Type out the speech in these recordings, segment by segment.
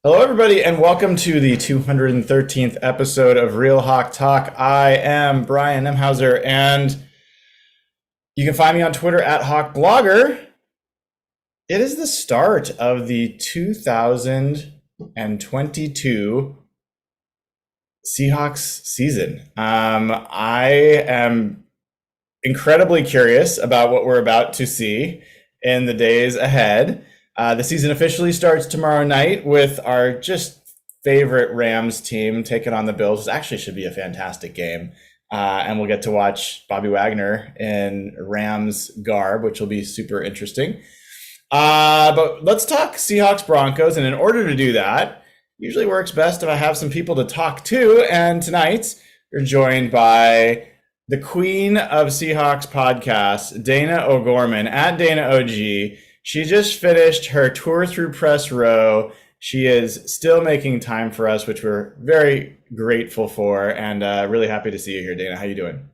Hello, everybody, and welcome to the 213th episode of Real Hawk Talk. I am Brian Nemhauser, and you can find me on Twitter at HawkBlogger. It is the start of the 2022 Seahawks season. I am incredibly curious about what we're about to see in the days ahead. The season officially starts tomorrow night with our just favorite Rams team taking on the Bills. It actually should be a fantastic game. And we'll get to watch Bobby Wagner in Rams garb, which will be super interesting. But let's talk Seahawks Broncos. And in order to do that, usually works best if I have some people to talk to. And tonight, we're joined by the queen of Seahawks podcasts, Dayna O'Gorman, at Dayna OG. She just finished her tour through press row. She is still making time for us, which we're very grateful for, and really happy to see you here, Dayna. How you doing?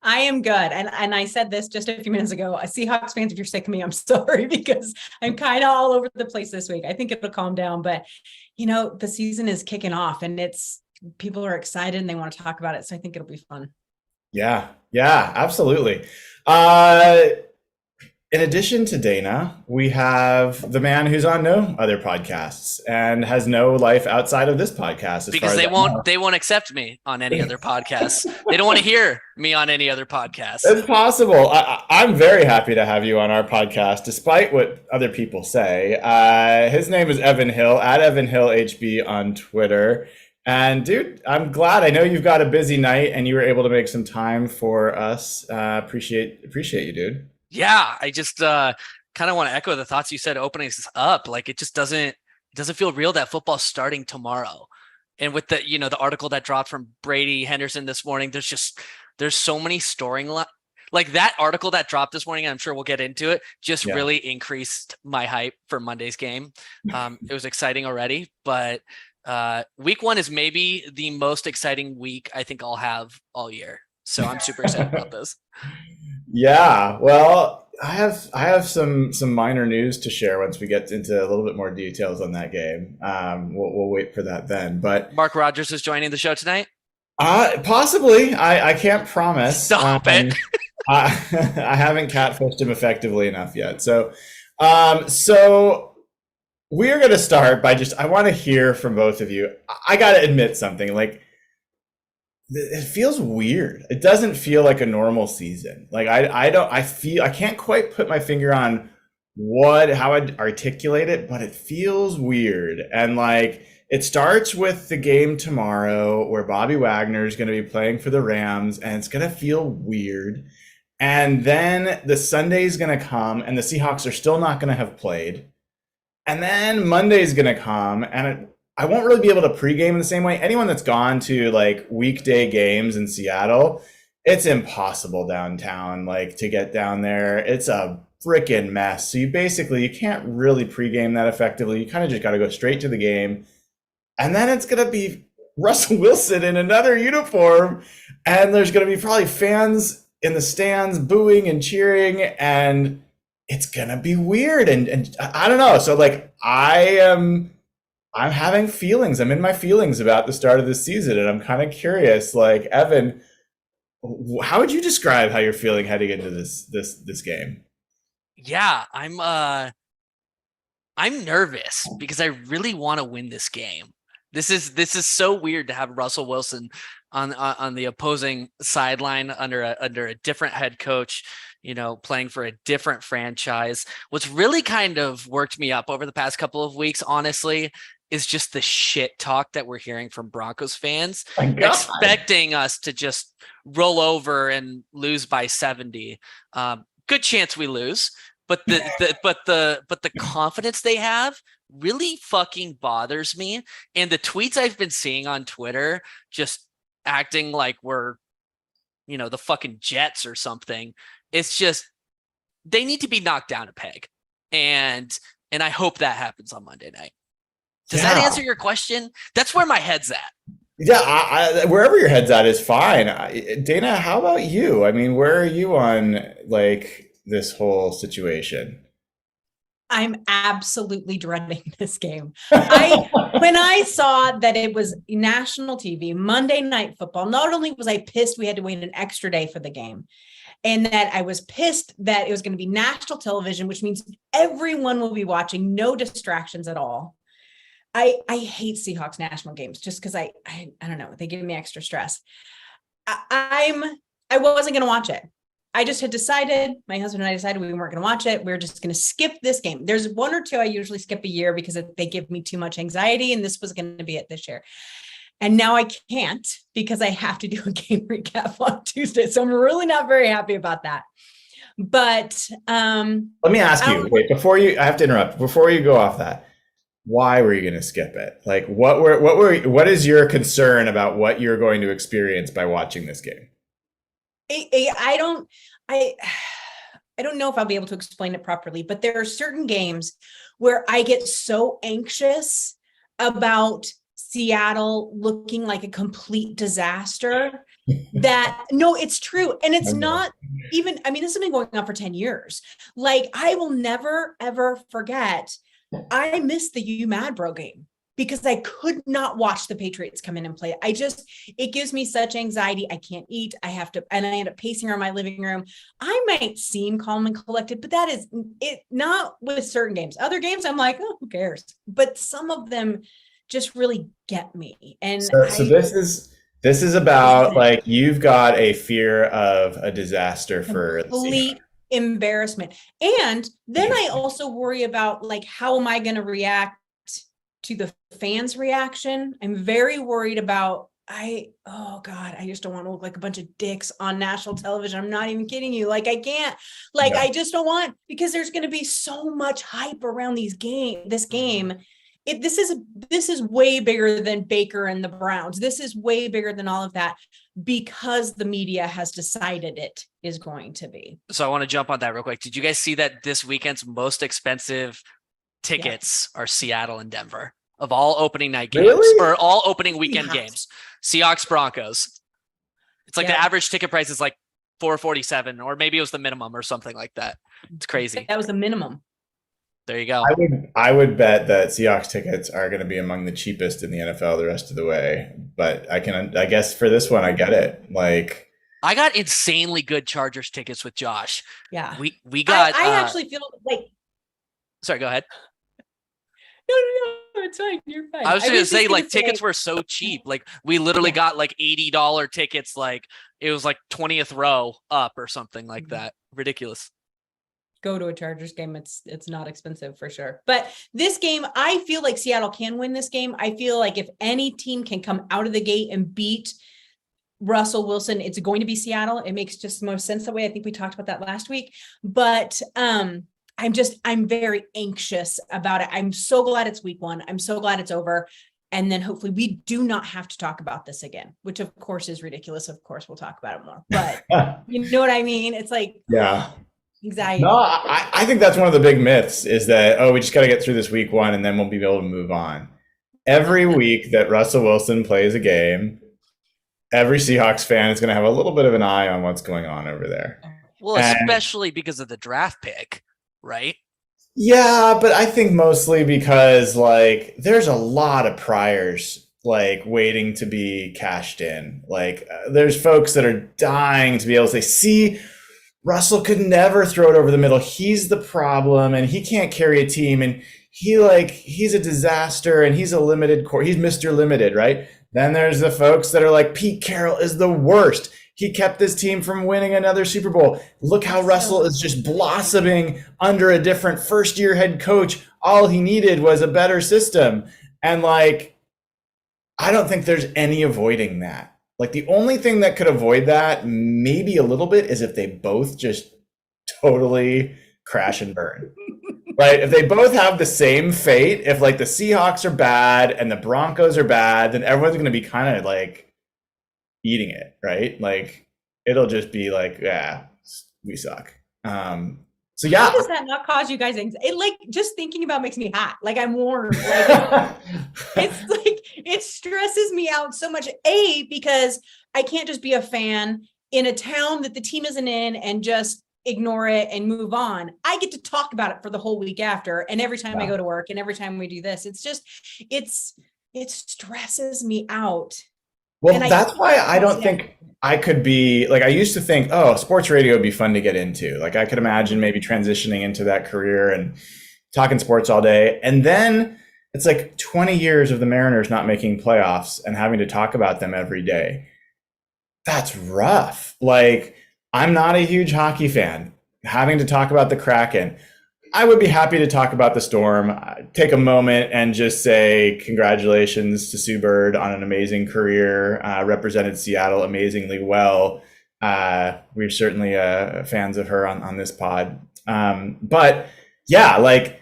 I am good. And I said this just a few minutes ago. Seahawks fans, if you're sick of me, I'm sorry, because I'm kind of all over the place this week. I think it'll calm down, but the season is kicking off and people are excited and they want to talk about it. So I think it'll be fun. Yeah, absolutely. In addition to Dayna, we have the man who's on no other podcasts and has no life outside of this podcast. Because they won't accept me on any other podcasts. They don't want to hear me on any other podcasts. It's possible. I'm very happy to have you on our podcast, despite what other people say. His name is Evan Hill, at Evan Hill HB on Twitter. And dude, I'm glad. I know you've got a busy night and you were able to make some time for us. Appreciate you, dude. Yeah, I just kind of want to echo the thoughts you said opening this up. Like it just doesn't feel real that football's starting tomorrow. And with the the article that dropped from Brady Henderson this morning, there's so many like that article that dropped this morning, and I'm sure we'll get into it, just really increased my hype for Monday's game. It was exciting already, but week one is maybe the most exciting week I think I'll have all year. So I'm super excited about this. Yeah, well, I have some minor news to share once we get into a little bit more details on that game. We'll wait for that then. But Mark Rogers is joining the show tonight. Possibly. I can't promise. Stop it. I haven't catfished him effectively enough yet. So we're gonna start by I want to hear from both of you. I gotta admit something. Like, it feels weird. It doesn't feel like a normal season. Like I can't quite put my finger on how I'd articulate it, but it feels weird. And like, it starts with the game tomorrow where Bobby Wagner is going to be playing for the Rams, and it's going to feel weird. And then the Sunday is going to come and the Seahawks are still not going to have played. And then Monday's going to come and I won't really be able to pregame in the same way. Anyone that's gone to like weekday games in Seattle, it's impossible downtown, like to get down there. It's a freaking mess. So you can't really pregame that effectively. You kind of just got to go straight to the game. And then it's going to be Russell Wilson in another uniform. And there's going to be probably fans in the stands booing and cheering. And it's going to be weird. And I don't know. So like I'm having feelings. I'm in my feelings about the start of the season, and I'm kind of curious. Like, Evan, how would you describe how you're feeling heading into this game? Yeah, I'm nervous because I really want to win this game. This is so weird to have Russell Wilson on the opposing sideline under a different head coach, playing for a different franchise. What's really kind of worked me up over the past couple of weeks, honestly, is just the shit talk that we're hearing from Broncos fans, expecting us to just roll over and lose by 70. Good chance we lose, but the confidence they have really fucking bothers me. And the tweets I've been seeing on Twitter, just acting like we're, the fucking Jets or something. It's just, they need to be knocked down a peg. And I hope that happens on Monday night. Does that answer your question? That's where my head's at. Yeah, wherever your head's at is fine. Dayna, how about you? I mean, where are you on like this whole situation? I'm absolutely dreading this game. When I saw that it was national TV, Monday Night Football, not only was I pissed we had to wait an extra day for the game, and that I was pissed that it was going to be national television, which means everyone will be watching, no distractions at all. I hate Seahawks national games just because I don't know, they give me extra stress. I wasn't going to watch it. I just had decided, my husband and I decided we weren't going to watch it. We're just going to skip this game. There's one or two I usually skip a year because they give me too much anxiety, and this was going to be it this year. And now I can't because I have to do a game recap on Tuesday. So I'm really not very happy about that. But let me ask you, wait, I have to interrupt. Before you go off that, why were you going to skip it? Like, what is your concern about what you're going to experience by watching this game? I don't know if I'll be able to explain it properly, but there are certain games where I get so anxious about Seattle looking like a complete disaster that no, it's true. And it's not even, I mean, this has been going on for 10 years. Like, I will never, ever forget. I missed the UMad game because I could not watch the Patriots come in and play. It gives me such anxiety. I can't eat. And I end up pacing around my living room. I might seem calm and collected, but that is it. Not with certain games. Other games, I'm like, oh, who cares? But some of them just really get me. And so this is about like, you've got a fear of a disaster for complete embarrassment. And then I also worry about, like, how am I going to react to the fans' reaction? I'm very worried about, oh God, I just don't want to look like a bunch of dicks on national television. I'm not even kidding you. Like, I can't, like, I just don't want, because there's going to be so much hype around this game. This is way bigger than Baker and the Browns. This is way bigger than all of that because the media has decided it is going to be. So I want to jump on that real quick. Did you guys see that this weekend's most expensive tickets are Seattle and Denver of all opening night games or all opening weekend games? Seahawks, Broncos. It's like the average ticket price is like $447, or maybe it was the minimum or something like that. It's crazy. That was the minimum. There you go. I would bet that Seahawks tickets are going to be among the cheapest in the NFL the rest of the way. But I guess for this one, I get it. Like, I got insanely good Chargers tickets with Josh. Yeah, we got. I actually feel like. Sorry, go ahead. No, it's fine. You're fine. I was just gonna say, like, tickets were so cheap. Like, we literally got like $80 tickets. Like, it was like 20th row up or something like that. Ridiculous. Go to a Chargers game. It's not expensive for sure. But this game, I feel like Seattle can win this game. I feel like if any team can come out of the gate and beat Russell Wilson, it's going to be Seattle. It makes just the most sense that way. I think we talked about that last week. But I'm very anxious about it. I'm so glad it's week one. I'm so glad it's over. And then hopefully we do not have to talk about this again, which of course is ridiculous. Of course, we'll talk about it more. But you know what I mean? It's like, anxiety. No, I think that's one of the big myths is that, we just got to get through this week one and then we'll be able to move on. Every week that Russell Wilson plays a game, every Seahawks fan is going to have a little bit of an eye on what's going on over there. Well, especially because of the draft pick, right? Yeah, but I think mostly because, like, there's a lot of priors, like, waiting to be cashed in. Like, there's folks that are dying to be able to say, see, Russell could never throw it over the middle. He's the problem, and he can't carry a team, and he's a disaster, and he's a limited core. He's Mr. Limited, right? Then there's the folks that are like, Pete Carroll is the worst. He kept this team from winning another Super Bowl. Look how Russell is just blossoming under a different first-year head coach. All he needed was a better system. And, like, I don't think there's any avoiding that. Like, the only thing that could avoid that maybe a little bit is if they both just totally crash and burn. Right? If they both have the same fate, if, like, the Seahawks are bad and the Broncos are bad, then everyone's going to be kind of, like, eating it, right? Like, it'll just be like, we suck. So yeah. How does that not cause you guys anxiety? It, like, just thinking about makes me hot. Like, I'm warm. Like, it's like, it stresses me out so much. Because I can't just be a fan in a town that the team isn't in and just ignore it and move on. I get to talk about it for the whole week after. And every time I go to work and every time we do this, it stresses me out. Well, that's why I don't think I could be like, I used to think, oh, sports radio would be fun to get into. Like I could imagine maybe transitioning into that career and talking sports all day. And then it's like 20 years of the Mariners not making playoffs and having to talk about them every day. That's rough. Like, I'm not a huge hockey fan. Having to talk about the Kraken, I would be happy to talk about the Storm. Take a moment and just say congratulations to Sue Bird on an amazing career. Represented Seattle amazingly well. We're certainly fans of her on this pod. But yeah, like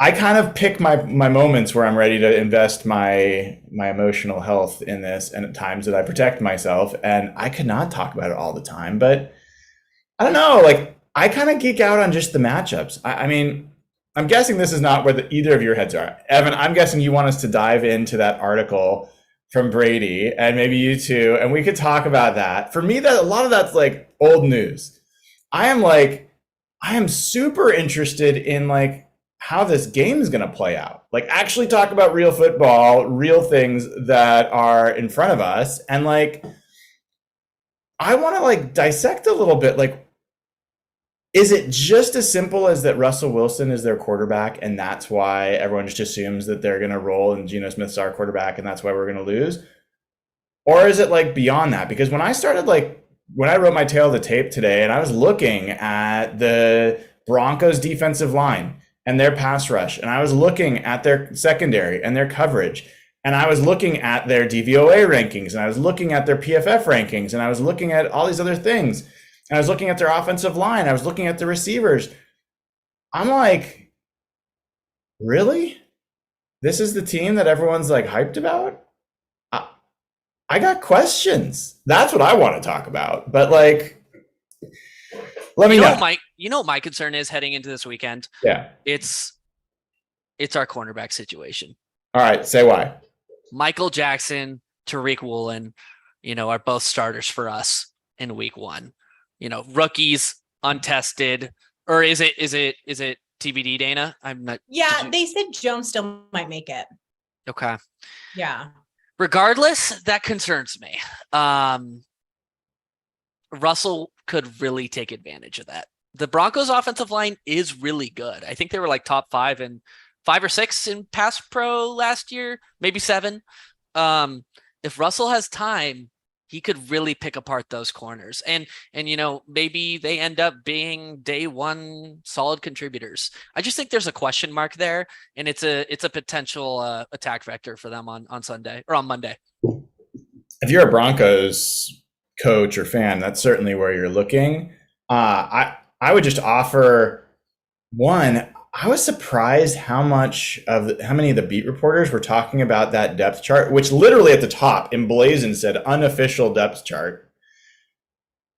I kind of pick my moments where I'm ready to invest my emotional health in this, and at times that I protect myself. And I could not talk about it all the time, but I don't know, like I kind of geek out on just the matchups. I mean, I'm guessing this is not where either of your heads are. Evan, I'm guessing you want us to dive into that article from Brady, and maybe you too, and we could talk about that. For me, that a lot of that's like old news. I am super interested in like how this game is going to play out. Like actually talk about real football, real things that are in front of us. And like, I want to like dissect a little bit. Like, is it just as simple as that Russell Wilson is their quarterback and that's why everyone just assumes that they're going to roll and Geno Smith's our quarterback and that's why we're going to lose? Or is it like beyond that? Because when I wrote my tale of the tape today and I was looking at the Broncos defensive line and their pass rush, and I was looking at their secondary and their coverage, and I was looking at their DVOA rankings, and I was looking at their PFF rankings, and I was looking at all these other things, and I was looking at their offensive line, I was looking at the receivers. I'm like, really? This is the team that everyone's like hyped about? I got questions. That's what I want to talk about. But like, let me know. What my concern is heading into this weekend? Yeah. It's our cornerback situation. All right. Say why. Michael Jackson, Tariq Woolen, are both starters for us in week one. Rookies, untested, or is it TBD, Dayna? I'm not. Yeah, they said Jones still might make it. Okay. Yeah. Regardless, that concerns me. Russell could really take advantage of that. The Broncos offensive line is really good. I think they were like top 5 or 6 in pass pro last year, maybe 7. If Russell has time, he could really pick apart those corners. And maybe they end up being day one solid contributors. I just think there's a question mark there, and it's a potential attack vector for them on Sunday or on Monday. If you're a Broncos coach or fan, that's certainly where you're looking. I would just offer one. I was surprised how many of the beat reporters were talking about that depth chart, which literally at the top emblazoned said unofficial depth chart.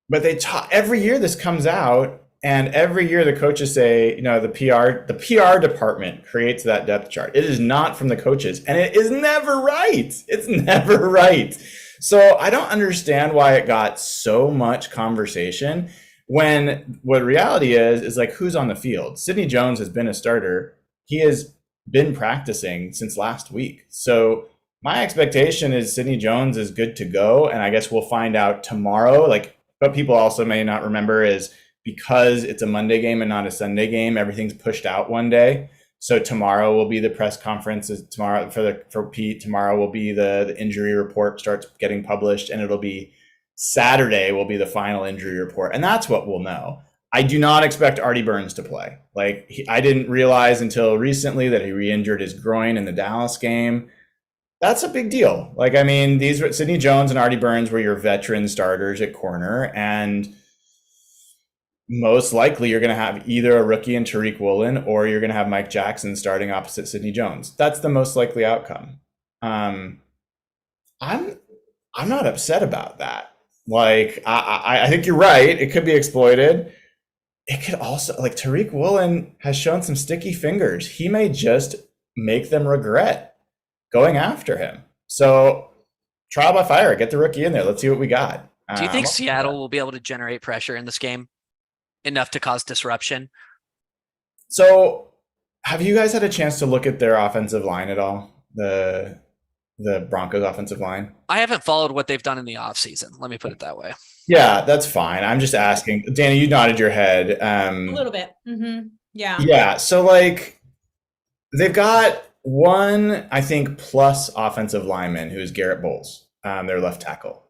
But every year this comes out, and every year the coaches say, the PR department creates that depth chart. It is not from the coaches, and it is never right. It's never right. So I don't understand why it got so much conversation when what reality is like who's on the field. Sidney Jones has been a starter. He has been practicing since last week. So my expectation is Sidney Jones is good to go. And I guess we'll find out tomorrow. Like, what people also may not remember is because it's a Monday game and not a Sunday game, everything's pushed out one day. So tomorrow will be the press conference. Tomorrow for Pete. Tomorrow will be the injury report starts getting published, and it'll be Saturday will be the final injury report, and that's what we'll know. I do not expect Artie Burns to play. I didn't realize until recently that he re-injured his groin in the Dallas game. That's a big deal. These were Sidney Jones and Artie Burns were your veteran starters at corner, and most likely you're going to have either a rookie in Tariq Woolen or you're going to have Mike Jackson starting opposite Sidney Jones. That's the most likely outcome. I'm not upset about that. I think you're right. It could be exploited. It could also, Tariq Woolen has shown some sticky fingers. He may just make them regret going after him. So trial by fire, get the rookie in there. Let's see what we got. Do you think Seattle will be able to generate pressure in this game? enough to cause disruption. So have you guys had a chance to look at their offensive line at all? The Broncos offensive line? I haven't followed what they've done in the offseason. Let me put it that way. Yeah, that's fine. I'm just asking. Dayna, you nodded your head. A little bit. Yeah. Yeah. So like they've got one, I think, plus offensive lineman who's Garrett Bowles, their left tackle.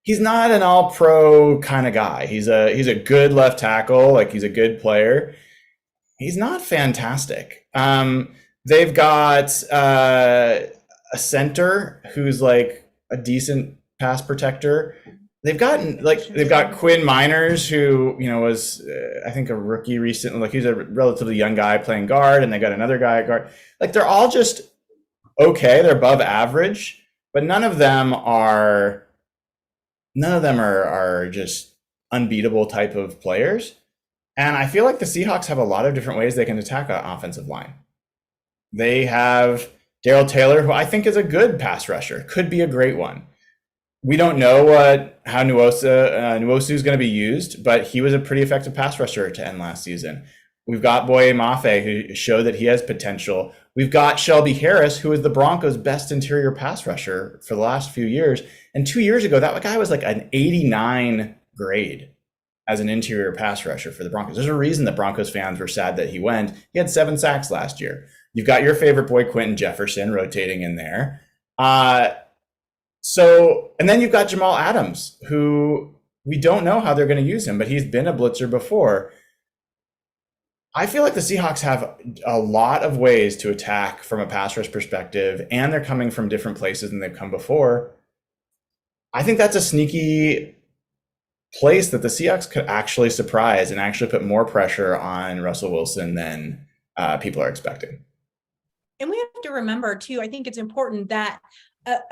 He's not an all-pro kind of guy. He's a good left tackle, like he's a good player. He's not fantastic. They've got a center who's like a decent pass protector. They've got Quinn Miners, who was I think a rookie recently. Like he's a relatively young guy playing guard, and they got another guy at guard. Like they're all just okay. They're above average, but none of them are just unbeatable type of players. And I feel like the Seahawks have a lot of different ways they can attack an offensive line. They have Darrell Taylor, who I think is a good pass rusher, could be a great one. We don't know how Nwosu is going to be used, but he was a pretty effective pass rusher to end last season. We've got Boye Mafe, who showed that he has potential. We've got Shelby Harris, who is the Broncos' best interior pass rusher for the last few years. And 2 years ago, that guy was like an 89 grade as an interior pass rusher for the Broncos. There's a reason that Broncos fans were sad that he went. He had 7 sacks last year. You've got your favorite boy, Quentin Jefferson, rotating in there. And then you've got Jamal Adams, who we don't know how they're going to use him, but he's been a blitzer before. I feel like the Seahawks have a lot of ways to attack from a pass rush perspective, and they're coming from different places than they've come before. I think that's a sneaky place that the Seahawks could actually surprise and actually put more pressure on Russell Wilson than people are expecting. And we have to remember, too, I think it's important that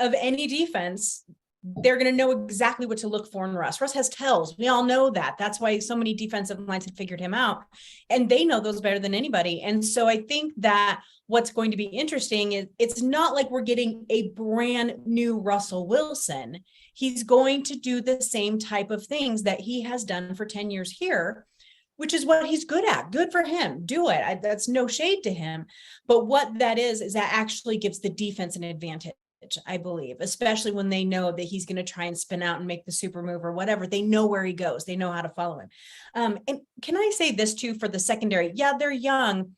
of any defense, they're going to know exactly what to look for in Russ. Russ has tells. We all know that. That's why so many defensive lines have figured him out. And they know those better than anybody. And so I think that what's going to be interesting is it's not like we're getting a brand new Russell Wilson. He's going to do the same type of things that he has done for 10 years here, which is what he's good at. Good for him. Do it. That's no shade to him. But what that is that actually gives the defense an advantage, I believe, especially when they know that he's going to try and spin out and make the super move or whatever. They know where he goes. They know how to follow him. And can I say this too for the secondary? Yeah, they're young,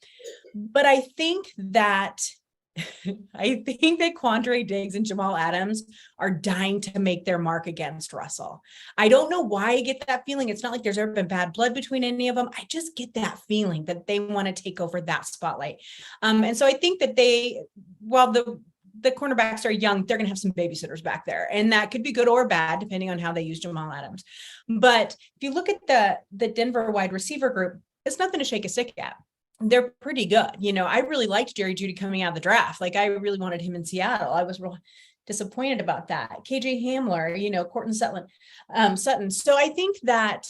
but I think that Quandre Diggs and Jamal Adams are dying to make their mark against Russell. I don't know why I get that feeling. It's not like there's ever been bad blood between any of them. I just get that feeling that they want to take over that spotlight. And so I think that while the cornerbacks are young, they're going to have some babysitters back there. And that could be good or bad, depending on how they use Jamal Adams. But if you look at the Denver wide receiver group, it's nothing to shake a stick at. They're pretty good. I really liked Jerry Jeudy coming out of the draft. Like I really wanted him in Seattle. I was real disappointed about that. KJ Hamler, Cortland Sutton. So I think that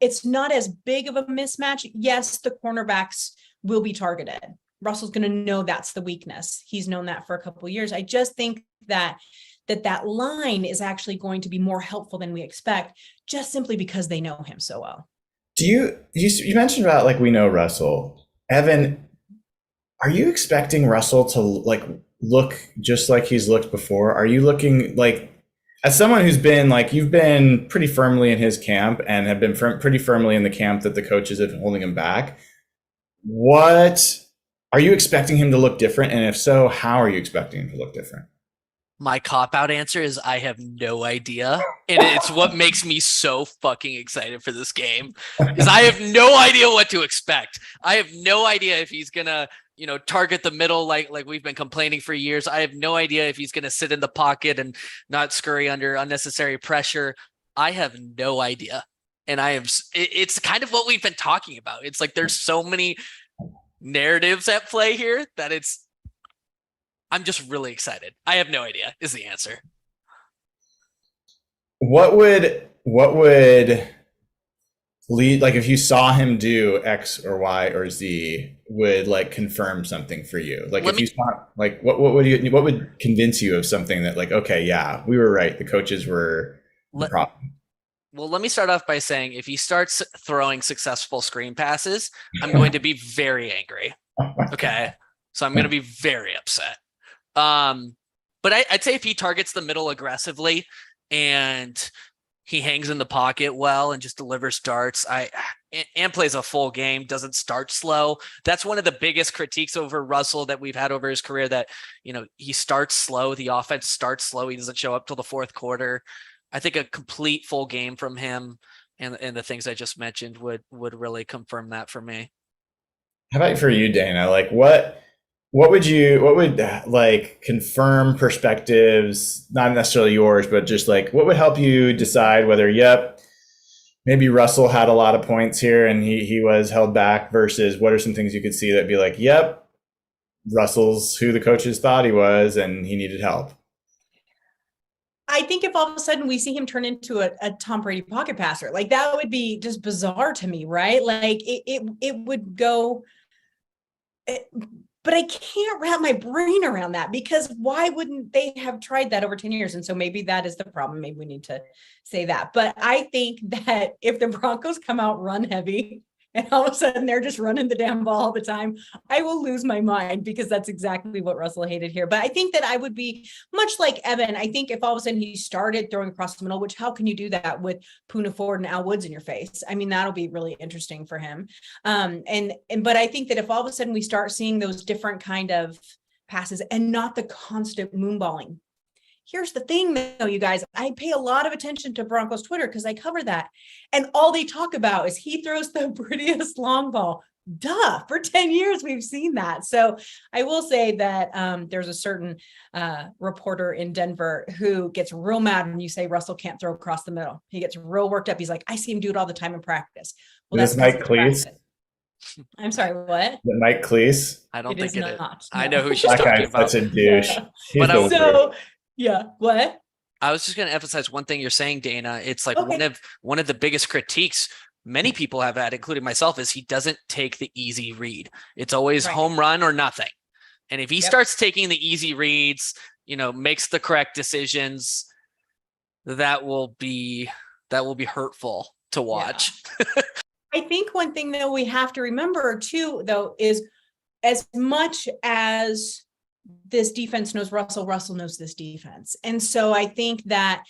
it's not as big of a mismatch. Yes, the cornerbacks will be targeted. Russell's going to know that's the weakness. He's known that for a couple of years. I just think that line is actually going to be more helpful than we expect, just simply because they know him so well. You mentioned about like we know Russell. Evan, are you expecting Russell to like look just like he's looked before? Are you looking like, as someone who's been like, you've been pretty firmly in his camp and have been pretty firmly in the camp that the coaches have been holding him back? What are you expecting him to look different? And if so, how are you expecting him to look different? My cop-out answer is I have no idea. And it's what makes me so fucking excited for this game. Because I have no idea what to expect. I have no idea if he's going to, target the middle like we've been complaining for years. I have no idea if he's going to sit in the pocket and not scurry under unnecessary pressure. I have no idea. And it's kind of what we've been talking about. It's like there's so many narratives at play here that I'm just really excited. I have no idea is the answer. What would lead, like if you saw him do X or Y or Z, would like confirm something for you? Like you saw, like what would convince you of something that like, okay, yeah, we were right. The coaches were the problem. Well, let me start off by saying if he starts throwing successful screen passes, I'm going to be very angry. Okay. So I'm going to be very upset. But I'd say if he targets the middle aggressively and he hangs in the pocket well and just delivers darts, and plays a full game, doesn't start slow. That's one of the biggest critiques over Russell that we've had over his career, that, he starts slow. The offense starts slow. He doesn't show up till the fourth quarter. I think a complete full game from him and the things I just mentioned would really confirm that for me. How about for you, Dayna? Like what would like confirm perspectives, not necessarily yours, but just like what would help you decide whether, maybe Russell had a lot of points here and he was held back, versus what are some things you could see that'd be like, Russell's who the coaches thought he was and he needed help? I think if all of a sudden we see him turn into a Tom Brady pocket passer, like that would be just bizarre to me, right? Like it would go, but I can't wrap my brain around that, because why wouldn't they have tried that over 10 years? And so maybe that is the problem. Maybe we need to say that. But I think that if the Broncos come out run heavy and all of a sudden they're just running the damn ball all the time, I will lose my mind, because that's exactly what Russell hated here. But I think that I would be much like Evan. I think if all of a sudden he started throwing across the middle, which how can you do that with Poona Ford and Al Woods in your face? I mean, that'll be really interesting for him. But I think that if all of a sudden we start seeing those different kind of passes and not the constant moonballing. Here's the thing though, you guys, I pay a lot of attention to Broncos Twitter because I cover that. And all they talk about is he throws the prettiest long ball. Duh, for 10 years, we've seen that. So I will say that there's a certain reporter in Denver who gets real mad when you say Russell can't throw across the middle. He gets real worked up. He's like, I see him do it all the time in practice. Well, that's Mike Cleese. I'm sorry, what? Mike Cleese? I don't think it is. Not. I know who she's That talking guy's about. such a douche. Yeah. But yeah, what? I was just going to emphasize one thing you're saying, Dayna. It's like Okay. one of the biggest critiques many people have had, including myself, is he doesn't take the easy read. It's always home run or nothing. And if he starts taking the easy reads, makes the correct decisions, that will be hurtful to watch. Yeah. I think one thing that we have to remember too, though, is as much as this defense knows Russell knows this defense. And so I think that,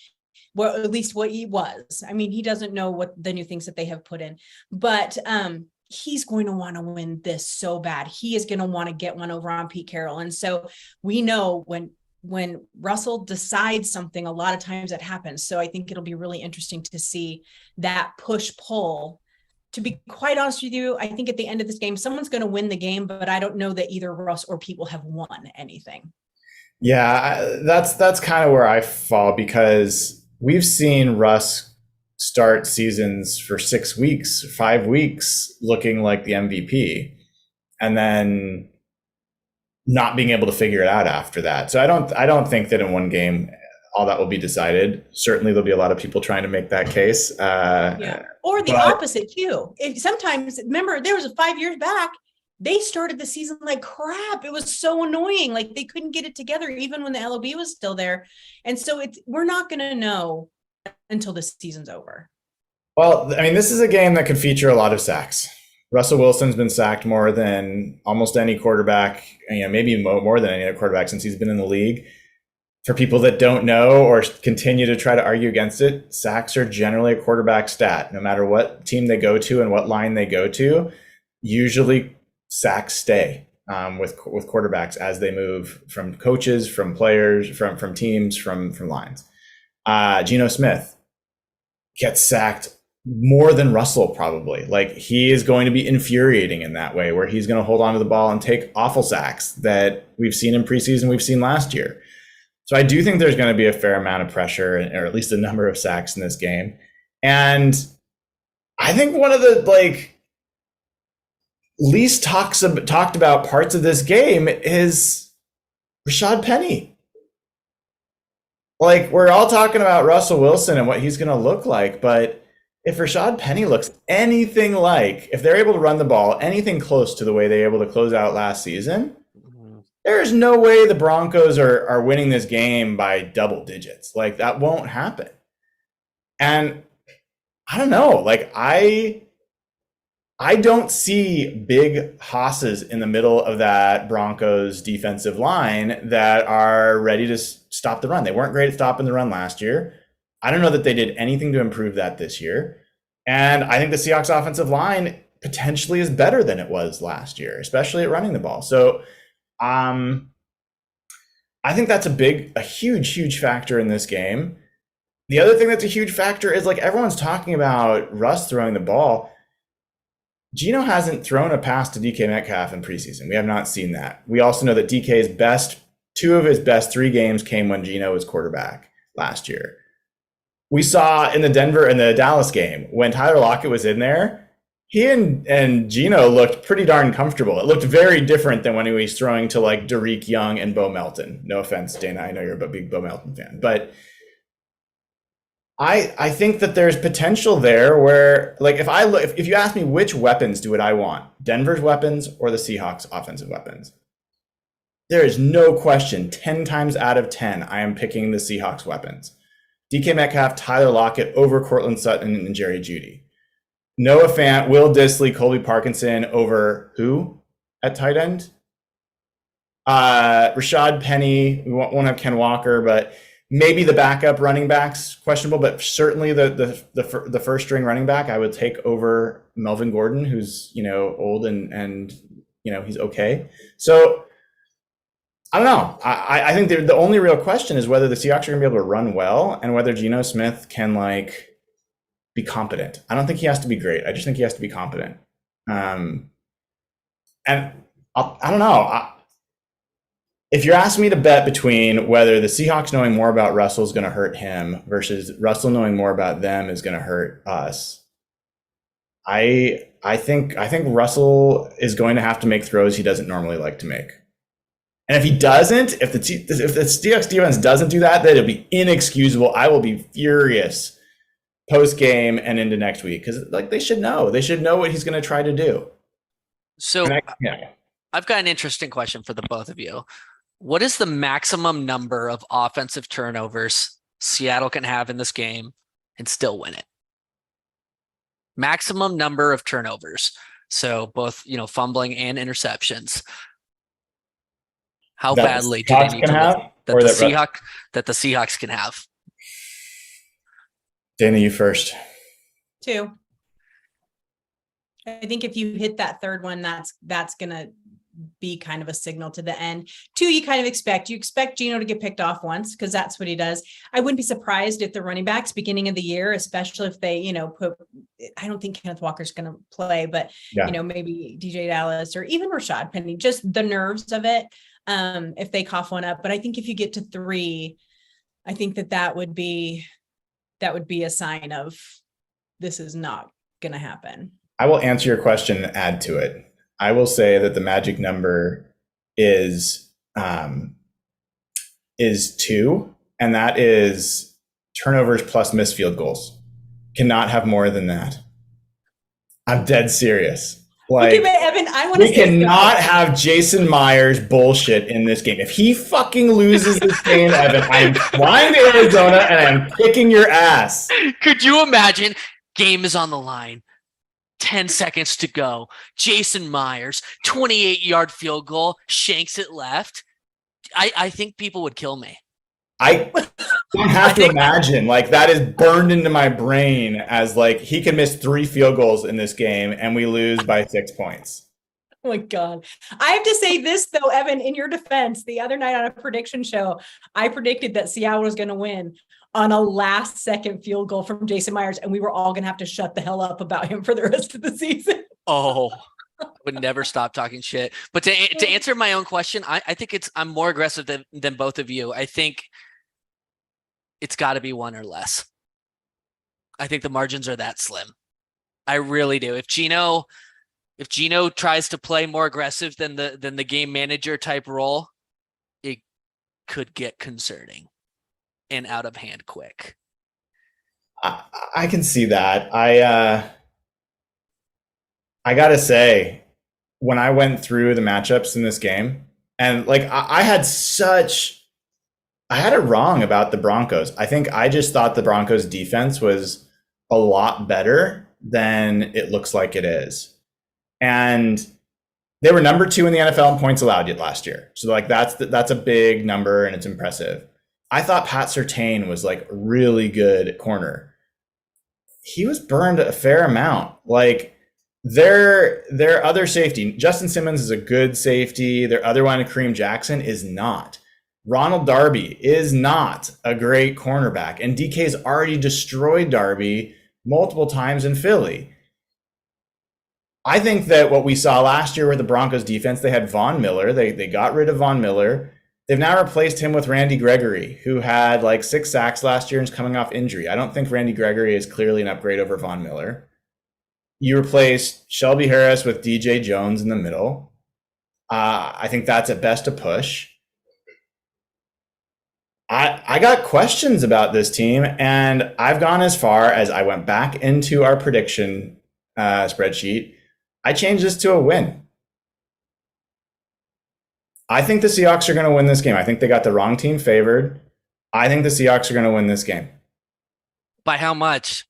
well, at least what he was, I mean, he doesn't know what the new things that they have put in, but he's going to want to win this so bad. He is going to want to get one over on Pete Carroll. And so we know when Russell decides something, a lot of times that happens. So I think it'll be really interesting to see that push pull. To be quite honest with you, I think at the end of this game, someone's going to win the game, but I don't know that either Russ or Pete will have won anything. Yeah, that's kind of where I fall, because we've seen Russ start seasons for 6 weeks, 5 weeks, looking like the MVP, and then not being able to figure it out after that. So I don't think that in one game all that will be decided. Certainly there'll be a lot of people trying to make that case. Or the opposite too. Sometimes, remember, there was 5 years back, they started the season like crap. It was so annoying. Like they couldn't get it together even when the LOB was still there. And so we're not going to know until the season's over. Well, I mean, this is a game that could feature a lot of sacks. Russell Wilson's been sacked more than almost any quarterback, maybe more than any other quarterback since he's been in the league. For people that don't know or continue to try to argue against it, sacks are generally a quarterback stat. No matter what team they go to and what line they go to, usually sacks stay with quarterbacks as they move from coaches, from players, from teams, from lines. Geno Smith gets sacked more than Russell probably. Like he is going to be infuriating in that way, where he's going to hold on to the ball and take awful sacks that we've seen in preseason, we've seen last year. So I do think there's going to be a fair amount of pressure, or at least a number of sacks in this game. And I think one of the least talked about parts of this game is Rashad Penny. Like we're all talking about Russell Wilson and what he's going to look like, but if Rashad Penny looks anything like, if they're able to run the ball anything close to the way they were able to close out last season, there's no way the Broncos are winning this game by double digits. Like that won't happen. And I don't know. Like I don't see big hosses in the middle of that Broncos defensive line that are ready to stop the run. They weren't great at stopping the run last year. I don't know that they did anything to improve that this year. And I think the Seahawks offensive line potentially is better than it was last year, especially at running the ball. So I think that's a huge factor in this game. The other thing that's a huge factor is like everyone's talking about Russ throwing the ball. Geno hasn't thrown a pass to DK Metcalf in preseason. We have not seen that. We also know that DK's two of his best 3 games came when Geno was quarterback last year. We saw in the Dallas game when Tyler Lockett was in there, he and Geno looked pretty darn comfortable. It looked very different than when he was throwing to like Derek Young and Bo Melton. No offense, Dayna, I know you're a big Bo Melton fan, but I think that there's potential there where, like, if you ask me which weapons would I want, Denver's weapons or the Seahawks offensive weapons, there is no question 10 times out of 10 I am picking the Seahawks weapons. DK Metcalf, Tyler Lockett over Cortland Sutton and Jerry Jeudy. Noah Fant, Will Dissly, Colby Parkinson over who at tight end? Rashad Penny. We won't have Ken Walker, but maybe the backup running backs questionable, but certainly the first string running back I would take over Melvin Gordon, who's old and he's okay. So I don't know. I think the only real question is whether the Seahawks are going to be able to run well and whether Geno Smith can be competent. I don't think he has to be great. I just think he has to be competent. And I don't know. If you're asking me to bet between whether the Seahawks knowing more about Russell is going to hurt him versus Russell knowing more about them is going to hurt us, I think Russell is going to have to make throws he doesn't normally like to make. And if he doesn't, if the Seahawks defense doesn't do that, then it'll be inexcusable. I will be furious post game and into next week because they should know. They should know what he's going to try to do. So I've got an interesting question for the both of you. What is the maximum number of offensive turnovers Seattle can have in this game and still win it? Maximum number of turnovers. So both, fumbling and interceptions. How badly do they need to win that the Seahawks can have? Dayna, you first. 2. I think if you hit that third one, that's going to be kind of a signal to the end. 2, you expect Geno to get picked off once because that's what he does. I wouldn't be surprised if the running backs beginning of the year, especially if they, I don't think Kenneth Walker's going to play, but maybe DJ Dallas or even Rashad Penny, just the nerves of it. If they cough one up, but I think if you get to 3, I think that would be a sign of this is not going to happen. I will answer your question and add to it. I will say that the magic number is 2, and that is turnovers plus missed field goals. Cannot have more than that. I'm dead serious. Okay, but Evan, I want to say we cannot have Jason Myers bullshit in this game. If he fucking loses this game, Evan, I am flying to Arizona and I'm kicking your ass. Could you imagine? Game is on the line. 10 seconds to go. Jason Myers, 28-yard field goal, shanks it left. I think people would kill me. I don't have to imagine. That is burned into my brain as he can miss 3 field goals in this game and we lose by 6 points. Oh my God. I have to say this though, Evan, in your defense, the other night on a prediction show, I predicted that Seattle was going to win on a last second field goal from Jason Myers. And we were all going to have to shut the hell up about him for the rest of the season. Oh, I would never stop talking shit. But to answer my own question, I think I'm more aggressive than both of you. I think it's got to be 1 or less. I think the margins are that slim. I really do. If Geno tries to play more aggressive than the game manager type role, it could get concerning and out of hand quick. I can see that. I gotta say, when I went through the matchups in this game, and I had it wrong about the Broncos. I think I just thought the Broncos defense was a lot better than it looks like it is. And they were number 2 in the NFL in points allowed yet last year. So like that's a big number and it's impressive. I thought Pat Surtain was like really good at corner. He was burned a fair amount. Like their other safety, Justin Simmons is a good safety. Their other one, Kareem Jackson, is not. Ronald Darby is not a great cornerback. And DK's already destroyed Darby multiple times in Philly. I think that what we saw last year with the Broncos defense, they had Von Miller. They got rid of Von Miller. They've now replaced him with Randy Gregory, who had like 6 sacks last year and is coming off injury. I don't think Randy Gregory is clearly an upgrade over Von Miller. You replace Shelby Harris with DJ Jones in the middle. I think that's at best a push. I got questions about this team, and I've gone as far as I went back into our prediction spreadsheet. I changed this to a win. I think the Seahawks are going to win this game. I think they got the wrong team favored. I think the Seahawks are going to win this game. By how much?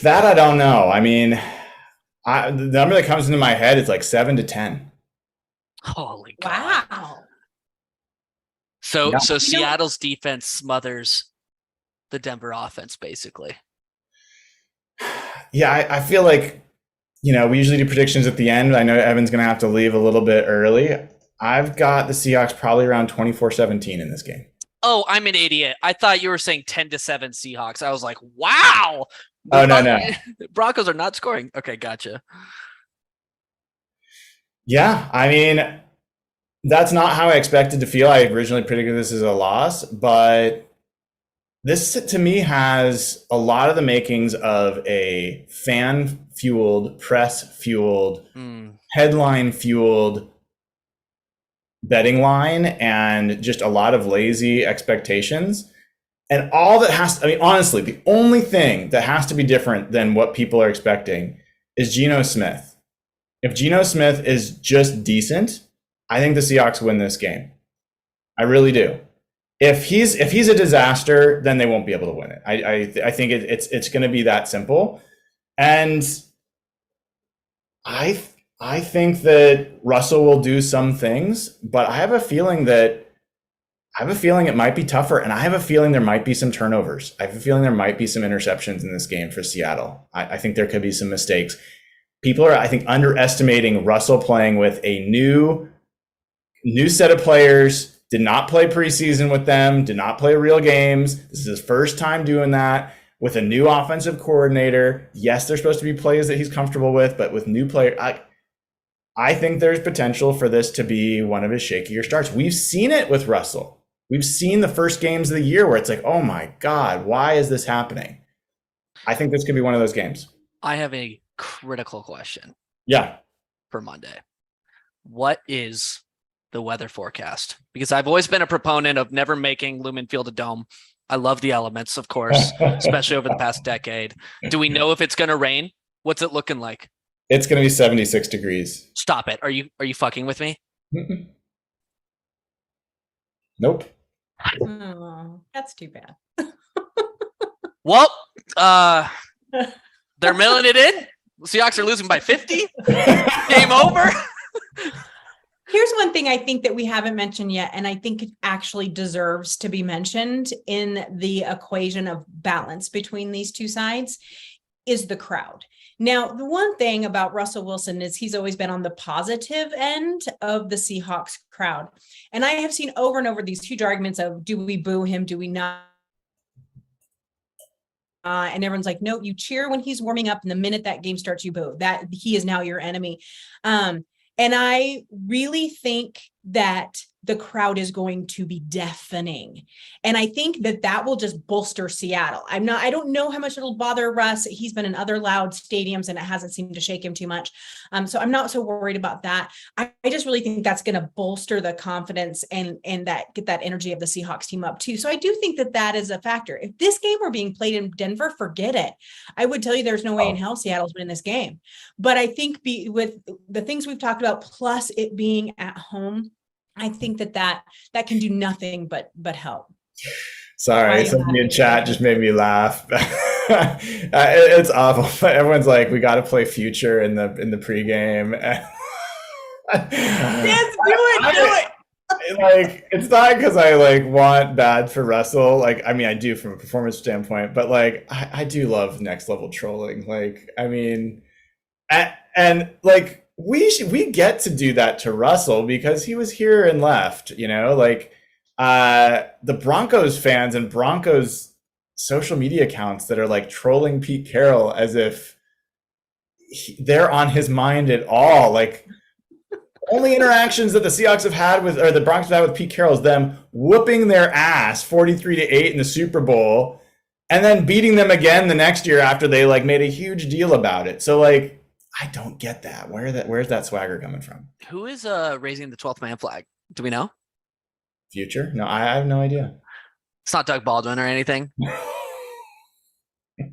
That I don't know. I mean, the number that comes into my head is like 7-10. Holy God. Wow. So Yeah. Seattle's defense smothers the Denver offense, basically. Yeah, I feel like, we usually do predictions at the end. I know Evan's going to have to leave a little bit early. I've got the Seahawks probably around 24-17 in this game. Oh, I'm an idiot. I thought you were saying 10-7 Seahawks. I was like, wow. Oh, no. Broncos are not scoring. Okay, gotcha. Yeah, I mean, that's not how I expected to feel. I originally predicted this as a loss, but this to me has a lot of the makings of a fan-fueled, press-fueled, headline-fueled betting line and just a lot of lazy expectations. And all that honestly, the only thing that has to be different than what people are expecting is Geno Smith. If Geno Smith is just decent, I think the Seahawks win this game. I really do. If he's a disaster, then they won't be able to win it. I think it's going to be that simple. And I think that Russell will do some things, but I have a feeling it might be tougher, and I have a feeling there might be some turnovers. I have a feeling there might be some interceptions in this game for Seattle. I think there could be some mistakes. People are, I think, underestimating Russell playing with a new set of players. Did not play preseason with them, did not play real games. This is his first time doing that with a new offensive coordinator. Yes, there's supposed to be plays that he's comfortable with, but with new players, I think there's potential for this to be one of his shakier starts. We've seen it with Russell. We've seen the first games of the year where it's like, oh my God, why is this happening? I think this could be one of those games. I have a critical question. Yeah. For Monday. What is the weather forecast? Because I've always been a proponent of never making Lumen Field a dome. I love the elements, of course, especially over the past decade. Do we know if it's going to rain? What's it looking like? It's going to be 76 degrees. Stop it. Are you fucking with me? Mm-mm. Nope. Oh, that's too bad. Well, they're mailing it in. Seahawks are losing by 50. Game over. Here's one thing I think that we haven't mentioned yet, and I think it actually deserves to be mentioned in the equation of balance between these two sides, is the crowd. Now, the one thing about Russell Wilson is he's always been on the positive end of the Seahawks crowd. And I have seen over and over these huge arguments of, do we boo him? Do we not? And everyone's like, no, you cheer when he's warming up. And the minute that game starts, you boo. That he is now your enemy. And I really think that the crowd is going to be deafening. And I think that will just bolster Seattle. I don't know how much it'll bother Russ. He's been in other loud stadiums and it hasn't seemed to shake him too much. So I'm not so worried about that. I just really think that's going to bolster the confidence and that get that energy of the Seahawks team up too. So I do think that is a factor. If this game were being played in Denver, forget it. I would tell you there's no way in hell Seattle's winning this game. But I think with the things we've talked about, plus it being at home, I think that can do nothing but help. Sorry, somebody in chat just made me laugh. It's awful. But everyone's like, we got to play Future in the pregame. Yes, do it. Like, it's not because I like want bad for Russell. Like, I mean, I do from a performance standpoint, but like, I do love next level trolling. Like, I mean, and like we get to do that to Russell because he was here and left. You know, like the Broncos fans and Broncos social media accounts that are like trolling Pete Carroll as if they're on his mind at all. Like, only interactions that the Seahawks have had with, or the Broncos have had with Pete Carroll is them whooping their ass 43-8 in the Super Bowl and then beating them again the next year after they like made a huge deal about it. So like, I don't get that. Where's that swagger coming from? Who is raising the 12th man flag? Do we know? Future? No, I have no idea. It's not Doug Baldwin or anything.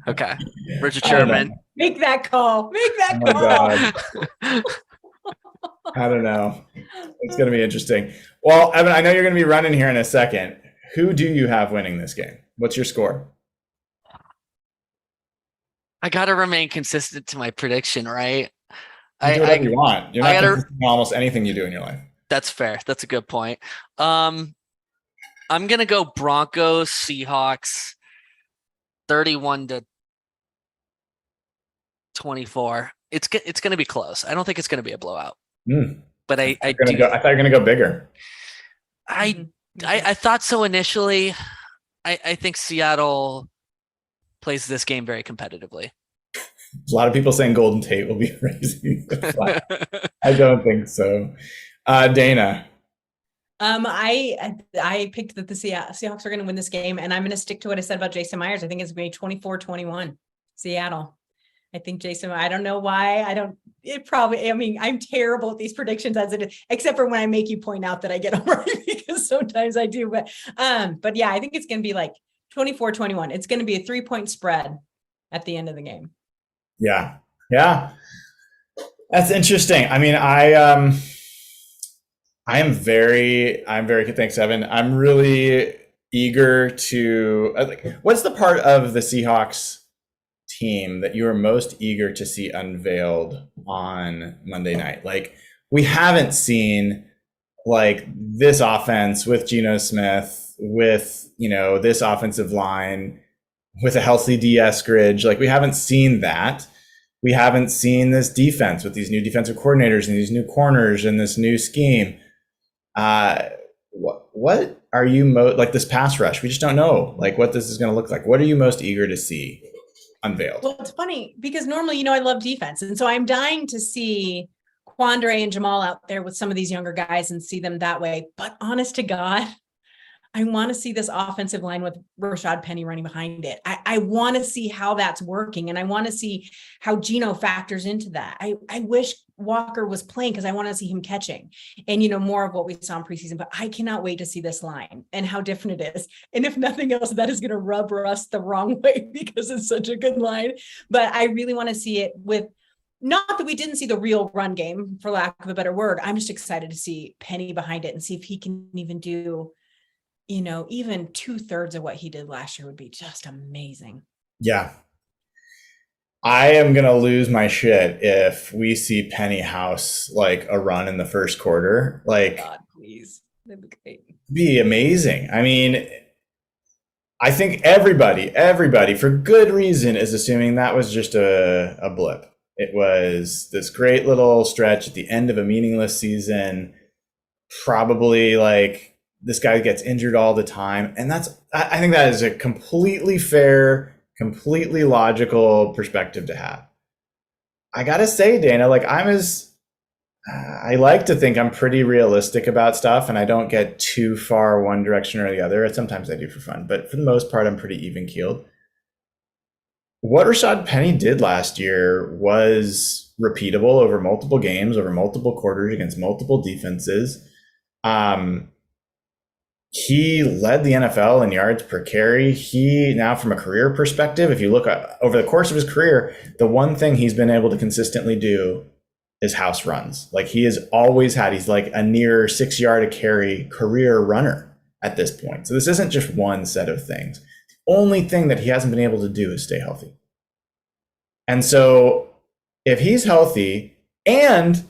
Okay. Richard Sherman. Make that call. Make that Oh call. God. I don't know. It's going to be interesting. Well, Evan, I know you're going to be running here in a second. Who do you have winning this game? What's your score? I got to remain consistent to my prediction, right? You do whatever you want. You're not consistent in almost anything you do in your life. That's fair. That's a good point. I'm going to go Broncos, Seahawks, 31-24. It's going to be close. I don't think it's going to be a blowout. But I thought you were going to go bigger. I thought so initially. I think Seattle plays this game very competitively. A lot of people saying Golden Tate will be raising the flag. I don't think so. Dayna. I picked that the Seahawks are going to win this game, and I'm going to stick to what I said about Jason Myers. I think it's going to be 24-21 Seattle. I think Jason, I don't know why. I'm terrible at these predictions as it is, except for when I make you point out that I get them right, because sometimes I do. But yeah, I think it's going to be like 24-21. It's going to be a 3-point spread at the end of the game. Yeah. That's interesting. I mean, I'm very thanks, Evan. I'm really eager to what's the part of the Seahawks team that you are most eager to see unveiled on Monday night? Like, we haven't seen like this offense with Geno Smith, with, you know, this offensive line with a healthy D. Eskridge. Like, we haven't seen that. We haven't seen this defense with these new defensive coordinators and these new corners and this new scheme. What are you like this pass rush? We just don't know like what this is going to look like. What are you most eager to see unveiled? Well, it's funny because normally, you know, I love defense. And so I'm dying to see Quandre and Jamal out there with some of these younger guys and see them that way. But honest to God, I want to see this offensive line with Rashad Penny running behind it. I want to see how that's working. And I want to see how Geno factors into that. I wish Walker was playing because I want to see him catching and, you know, more of what we saw in preseason, but I cannot wait to see this line and how different it is. And if nothing else, that is going to rub Russ the wrong way because it's such a good line. But I really want to see it with, not that we didn't see the real run game, for lack of a better word. I'm just excited to see Penny behind it and see if he can even do, you know, even 2/3 of what he did last year would be just amazing. Yeah. I am going to lose my shit if we see Penny house like a run in the first quarter. Like, God, please. That'd be great. Be amazing. I mean, I think everybody for good reason is assuming that was just a blip. It was this great little stretch at the end of a meaningless season. Probably like, this guy gets injured all the time. And I think that is a completely fair, completely logical perspective to have. I got to say, Dayna, like I like to think I'm pretty realistic about stuff and I don't get too far one direction or the other. Sometimes I do for fun, but for the most part, I'm pretty even keeled. What Rashad Penny did last year was repeatable over multiple games, over multiple quarters against multiple defenses. He led the NFL in yards per carry. He now, from a career perspective, if you look at, over the course of his career, the one thing he's been able to consistently do is house runs. Like, he has always had, he's like a near 6 yard a carry career runner. at this point. So this isn't just one set of things. The only thing that he hasn't been able to do is stay healthy. And so if he's healthy, and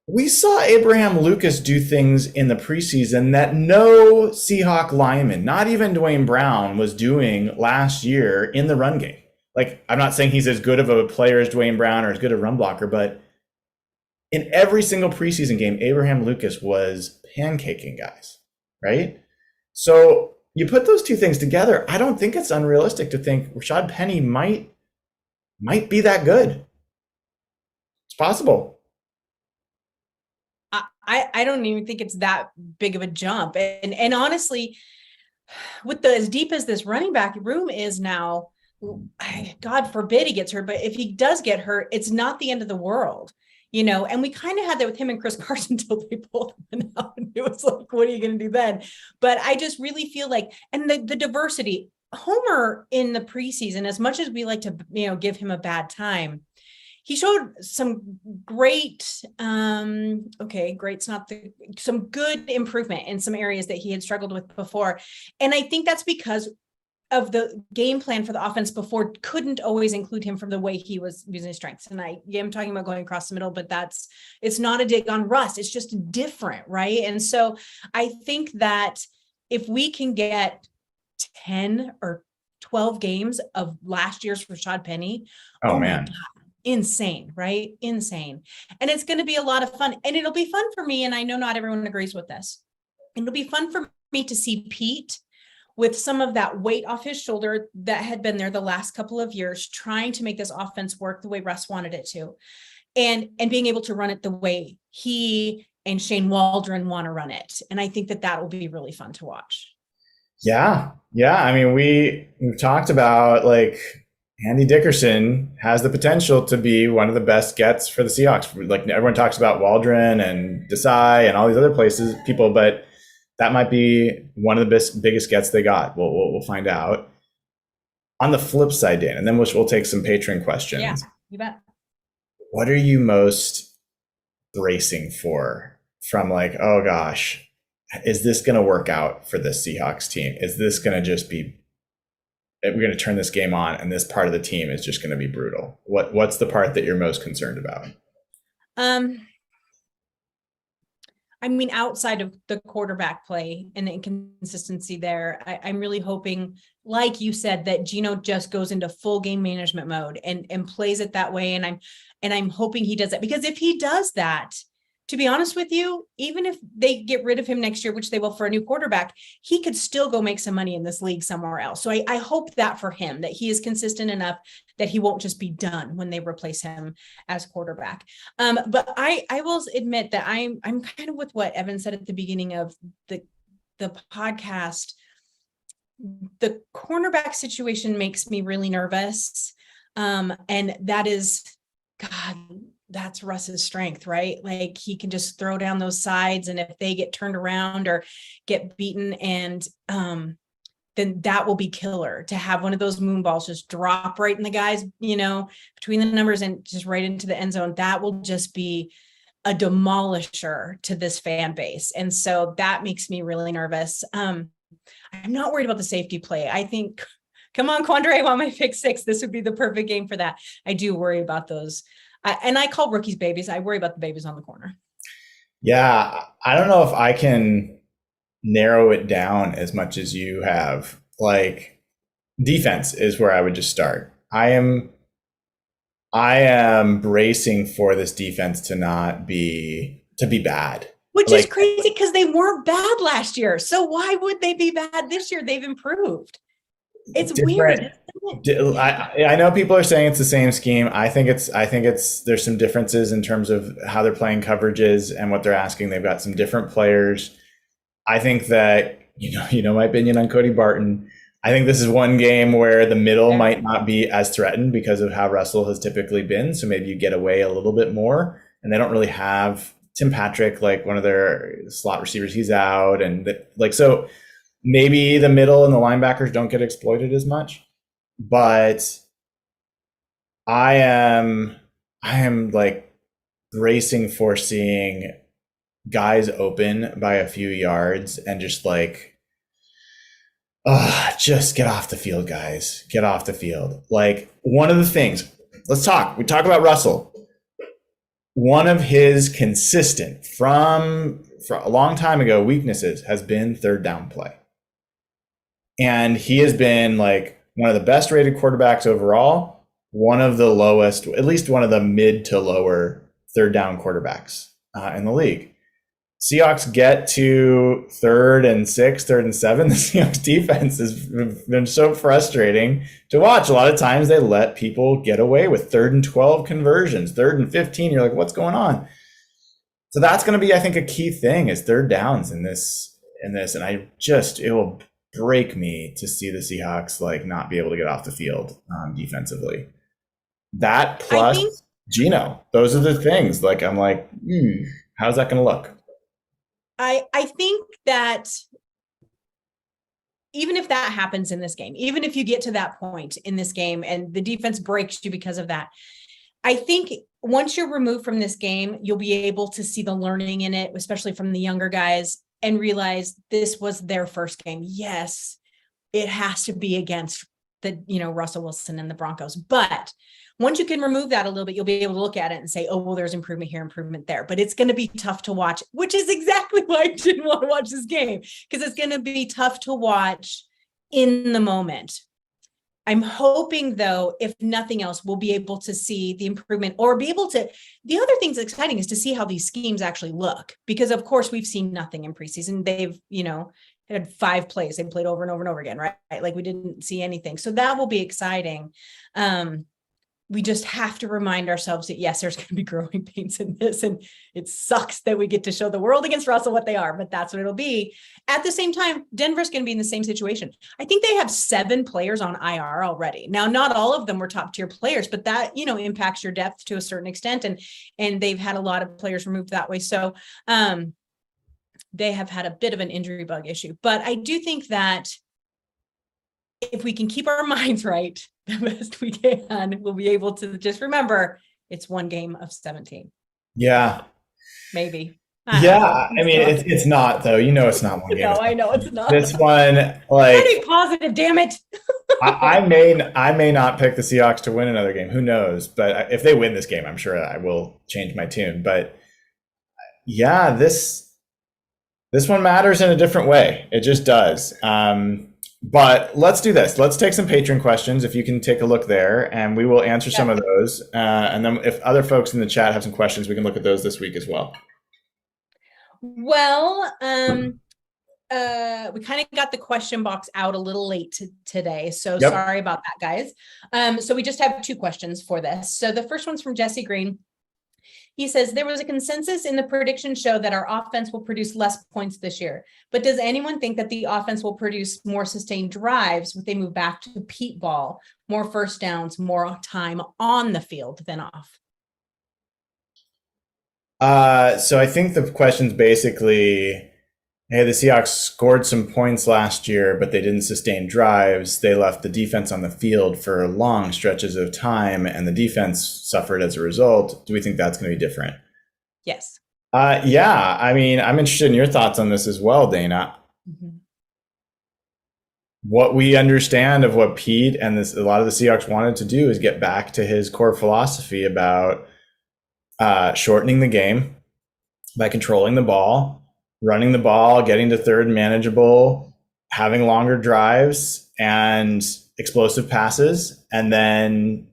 we saw Abraham Lucas do things in the preseason that no Seahawk lineman, not even Dwayne Brown, was doing last year in the run game. Like, I'm not saying he's as good of a player as Dwayne Brown or as good a run blocker, but in every single preseason game, Abraham Lucas was pancaking guys, right? So you put those two things together, I don't think it's unrealistic to think Rashad Penny might be that good. It's possible. I don't even think it's that big of a jump. And honestly, with as deep as this running back room is now, God forbid he gets hurt, but if he does get hurt, it's not the end of the world, and we kind of had that with him and Chris Carson until they both went out, and it was like, what are you going to do then? But I just really feel like, and the diversity, Homer in the preseason, as much as we like to, give him a bad time, he showed some great, great's not some good improvement in some areas that he had struggled with before. And I think that's because of the game plan for the offense before couldn't always include him from the way he was using his strengths. And I am talking about going across the middle, but it's not a dig on Russ. It's just different, right? And so I think that if we can get 10 or 12 games of last year's Rashad Penny, oh man, insane, right? Insane. And it's going to be a lot of fun, and it'll be fun for me. And I know not everyone agrees with this. It'll be fun for me to see Pete with some of that weight off his shoulder that had been there the last couple of years, trying to make this offense work the way Russ wanted it to, and being able to run it the way he and Shane Waldron want to run it. And I think that will be really fun to watch. Yeah. I mean, we've talked about, like, Andy Dickerson has the potential to be one of the best gets for the Seahawks. Like, everyone talks about Waldron and Desai and all these other people, but that might be one of the biggest gets they got. We'll find out. On the flip side, Dan, and then we'll take some patron questions. Yeah, you bet. What are you most bracing for from, like, oh gosh, is this going to work out for this Seahawks team? Is this going to just be, we're going to turn this game on and this part of the team is just going to be brutal? What's the part that you're most concerned about? I mean, outside of the quarterback play and the inconsistency there, I'm really hoping, like you said, that Gino just goes into full game management mode and plays it that way. And I'm hoping he does that, because if he does that, to be honest with you, even if they get rid of him next year, which they will for a new quarterback, he could still go make some money in this league somewhere else. So I hope that for him, that he is consistent enough that he won't just be done when they replace him as quarterback. But I will admit that I'm kind of with what Evan said at the beginning of the podcast. The cornerback situation makes me really nervous. And that is, God, that's Russ's strength, right? Like, he can just throw down those sides, and if they get turned around or get beaten, and then that will be killer to have one of those moon balls just drop right in the guys, between the numbers and just right into the end zone. That will just be a demolisher to this fan base. And so that makes me really nervous. I'm not worried about the safety play. I think, come on, Quandre, I want my pick six. This would be the perfect game for that. I do worry about those. And I call rookies babies. I worry about the babies on the corner. Yeah, I don't know if I can narrow it down as much as you have. Like, defense is where I would just start. I am bracing for this defense to be bad. Which is crazy, because they weren't bad last year. So why would they be bad this year? They've improved. It's weird. I know people are saying it's the same scheme. I think there's some differences in terms of how they're playing coverages and what they're asking. They've got some different players. I think that, my opinion on Cody Barton. I think this is one game where the middle might not be as threatened because of how Russell has typically been. So maybe you get away a little bit more, and they don't really have Tim Patrick, like one of their slot receivers. He's out, so maybe the middle and the linebackers don't get exploited as much. But I am like bracing for seeing guys open by a few yards and just like, just get off the field, guys. Get off the field. Like, one of the things, we talk about Russell. One of his consistent from a long time ago weaknesses has been third down play. And he has been like one of the best rated quarterbacks overall, one of the lowest, at least one of the mid to lower third down quarterbacks in the league. Seahawks get to 3rd and 6, 3rd and 7. The Seahawks defense has been so frustrating to watch. A lot of times they let people get away with 3rd and 12 conversions, 3rd and 15. You're like, what's going on? So that's going to be, I think, a key thing is third downs in this. And it will break me to see the Seahawks like not be able to get off the field defensively. That plus Geno, those are the things. Like, I'm like, how's that going to look? I think that even if that happens in this game, even if you get to that point in this game and the defense breaks you because of that, I think once you're removed from this game, you'll be able to see the learning in it, especially from the younger guys, and realize this was their first game. Yes, it has to be against Russell Wilson and the Broncos. But once you can remove that a little bit, you'll be able to look at it and say, oh, well, there's improvement here, improvement there. But it's going to be tough to watch, which is exactly why I didn't want to watch this game, because it's going to be tough to watch in the moment. I'm hoping, though, if nothing else, we'll be able to see the improvement or be able to. The other thing that's exciting is to see how these schemes actually look, because, of course, we've seen nothing in preseason. They've, had 5 plays they played over and over and over again, right? Like we didn't see anything. So that will be exciting. We just have to remind ourselves that, yes, there's going to be growing pains in this. And it sucks that we get to show the world against Russell what they are, but that's what it'll be. At the same time, Denver's going to be in the same situation. I think they have 7 players on IR already. Now, not all of them were top tier players, but that, impacts your depth to a certain extent. And they've had a lot of players removed that way. So they have had a bit of an injury bug issue, but I do think that if we can keep our minds right the best we can, we'll be able to just remember it's one game of 17. Yeah. Maybe. I mean, it's not, though. It's not one game. No, I know it's not. This one, like, be positive, damn it. I may not pick the Seahawks to win another game. Who knows? But if they win this game, I'm sure I will change my tune. But yeah, this one matters in a different way. It just does. But let's do this. Let's take some patron questions, if you can take a look there, and we will answer some of those. And then if other folks in the chat have some questions, we can look at those this week as well. Well, we kind of got the question box out a little late today. So Sorry about that, guys. So we just have 2 questions for this. So the first one's from Jesse Green. He says, there was a consensus in the prediction show that our offense will produce less points this year. But does anyone think that the offense will produce more sustained drives if they move back to Pete ball, more first downs, more time on the field than off? So I think the question's basically, hey, the Seahawks scored some points last year, but they didn't sustain drives. They left the defense on the field for long stretches of time, and the defense suffered as a result. Do we think that's going to be different? Yes. Yeah. I mean, I'm interested in your thoughts on this as well, Dayna. Mm-hmm. What we understand of what Pete and a lot of the Seahawks wanted to do is get back to his core philosophy about shortening the game by controlling the ball, running the ball, getting to third manageable, having longer drives and explosive passes, and then,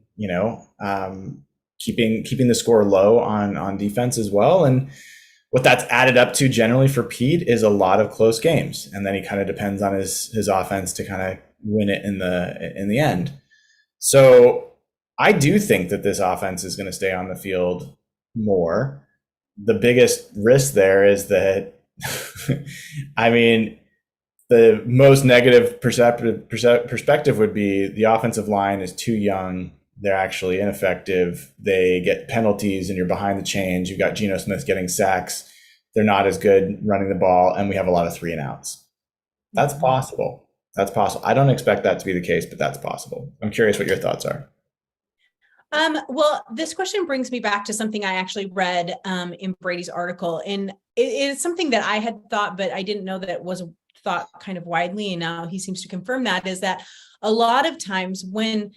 keeping the score low on defense as well. And what that's added up to generally for Pete is a lot of close games. And then he kind of depends on his offense to kind of win it in the end. So I do think that this offense is going to stay on the field more. The biggest risk there is that I mean, the most negative perspective would be the offensive line is too young. They're actually ineffective. They get penalties and you're behind the chains. You've got Geno Smith getting sacks. They're not as good running the ball. And we have a lot of 3 and outs. That's possible. I don't expect that to be the case, but that's possible. I'm curious what your thoughts are. Well, this question brings me back to something I actually read in Brady's article, and it is something that I had thought, but I didn't know that it was thought kind of widely, and now he seems to confirm that, is that a lot of times when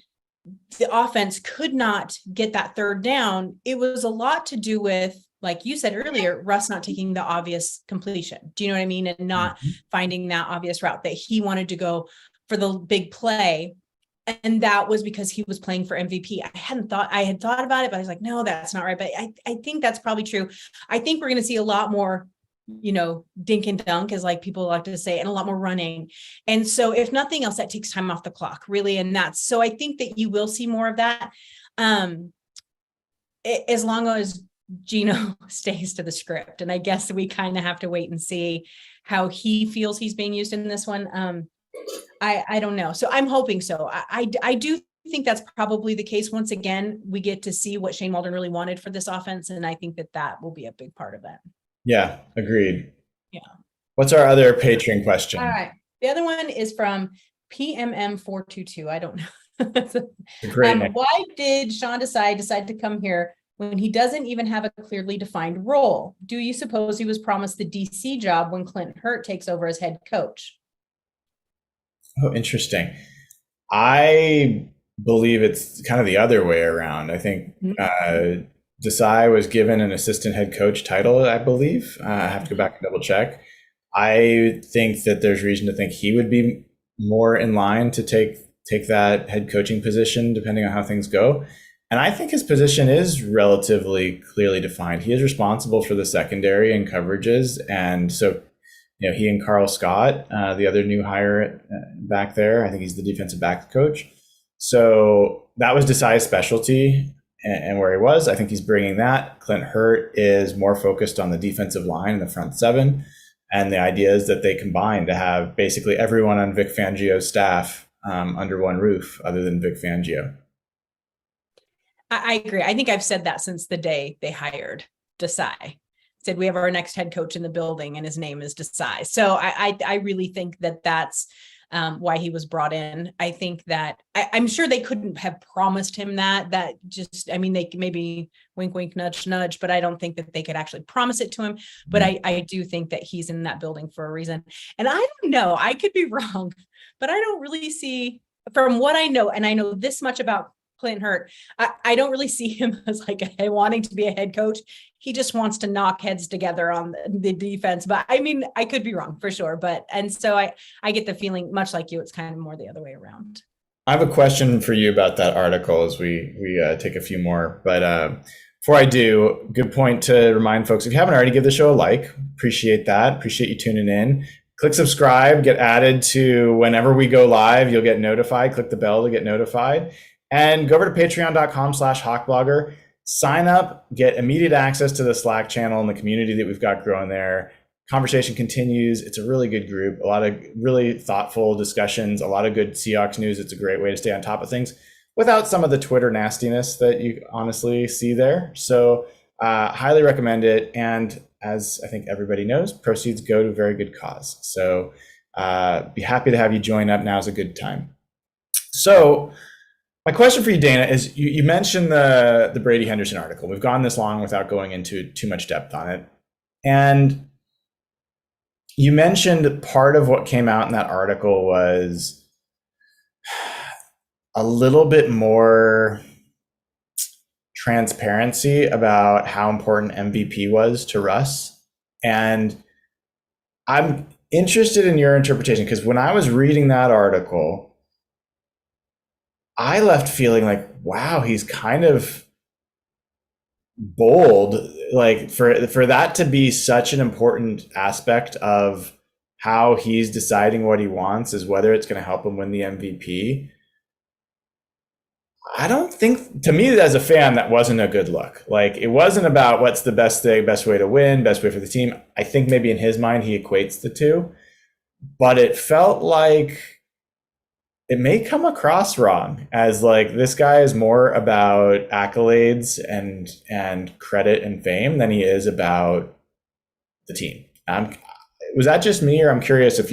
the offense could not get that third down, it was a lot to do with, like you said earlier, Russ not taking the obvious completion. Do you know what I mean? And not finding that obvious route that he wanted to go for the big play. And that was because he was playing for MVP. I had thought about it, but I was like, no, that's not right. But I think that's probably true. I think we're going to see a lot more, dink and dunk, as like people like to say, and a lot more running. And so if nothing else, that takes time off the clock, really. And so I think that you will see more of that. As long as Gino stays to the script. And I guess we kind of have to wait and see how he feels he's being used in this one. I don't know. So I'm hoping so. I do think that's probably the case. Once again, we get to see what Shane Waldron really wanted for this offense. And I think that will be a big part of it. Yeah, agreed. Yeah. What's our other Patreon question? All right. The other one is from PMM422. I don't know. Great name. Why did Sean decide to come here when he doesn't even have a clearly defined role? Do you suppose he was promised the DC job when Clint Hurt takes over as head coach? Oh, interesting. I believe it's kind of the other way around. I think Desai was given an assistant head coach title, I believe. I have to go back and double check. I think that there's reason to think he would be more in line to take that head coaching position, depending on how things go. And I think his position is relatively clearly defined. He is responsible for the secondary and coverages. And so, he and Carl Scott, the other new hire back there, I think he's the defensive back coach. So that was Desai's specialty and where he was. I think he's bringing that. Clint Hurt is more focused on the defensive line and the front seven. And the idea is that they combine to have basically everyone on Vic Fangio's staff under one roof other than Vic Fangio. I agree. I think I've said that since the day they hired Desai. Said we have our next head coach in the building and his name is Desai. So I really think that's why he was brought in. I think that I'm sure they couldn't have promised him that just, I mean, they maybe wink, wink, nudge, nudge, but I don't think that they could actually promise it to him. But I do think that he's in that building for a reason. And I don't know, I could be wrong, but I don't really see, from what I know, and I know this much about Clint Hurt, I don't really see him as like wanting to be a head coach. He just wants to knock heads together on the defense. But I mean, I could be wrong for sure. And so I get the feeling, much like you, it's kind of more the other way around. I have a question for you about that article as we take a few more. But before I do, good point to remind folks, if you haven't already, give the show a like. Appreciate that. Appreciate you tuning in. Click subscribe, get added to whenever we go live. You'll get notified. Click the bell to get notified. And go over to patreon.com/hawkblogger. Sign up, get immediate access to the Slack channel and the community that we've got growing there. Conversation continues. It's a really good group, a lot of really thoughtful discussions, a lot of good Seahawks news. It's a great way to stay on top of things without some of the Twitter nastiness that you honestly see there. So highly recommend it. And as I think everybody knows, proceeds go to a very good cause. So be happy to have you join up. Now's a good time. So my question for you, Dayna, is you mentioned the Brady Henderson article. We've gone this long without going into too much depth on it. And you mentioned part of what came out in that article was a little bit more transparency about how important MVP was to Russ. And I'm interested in your interpretation, because when I was reading that article, I left feeling like, wow, he's kind of bold, like for that to be such an important aspect of how he's deciding what he wants, is whether it's going to help him win the MVP. I don't think, to me as a fan, that wasn't a good look. Like, it wasn't about what's the best thing, best way to win, best way for the team. I think maybe in his mind he equates the two, but it felt like it may come across wrong as like this guy is more about accolades and credit and fame than he is about the team. Was that just me, or I'm curious if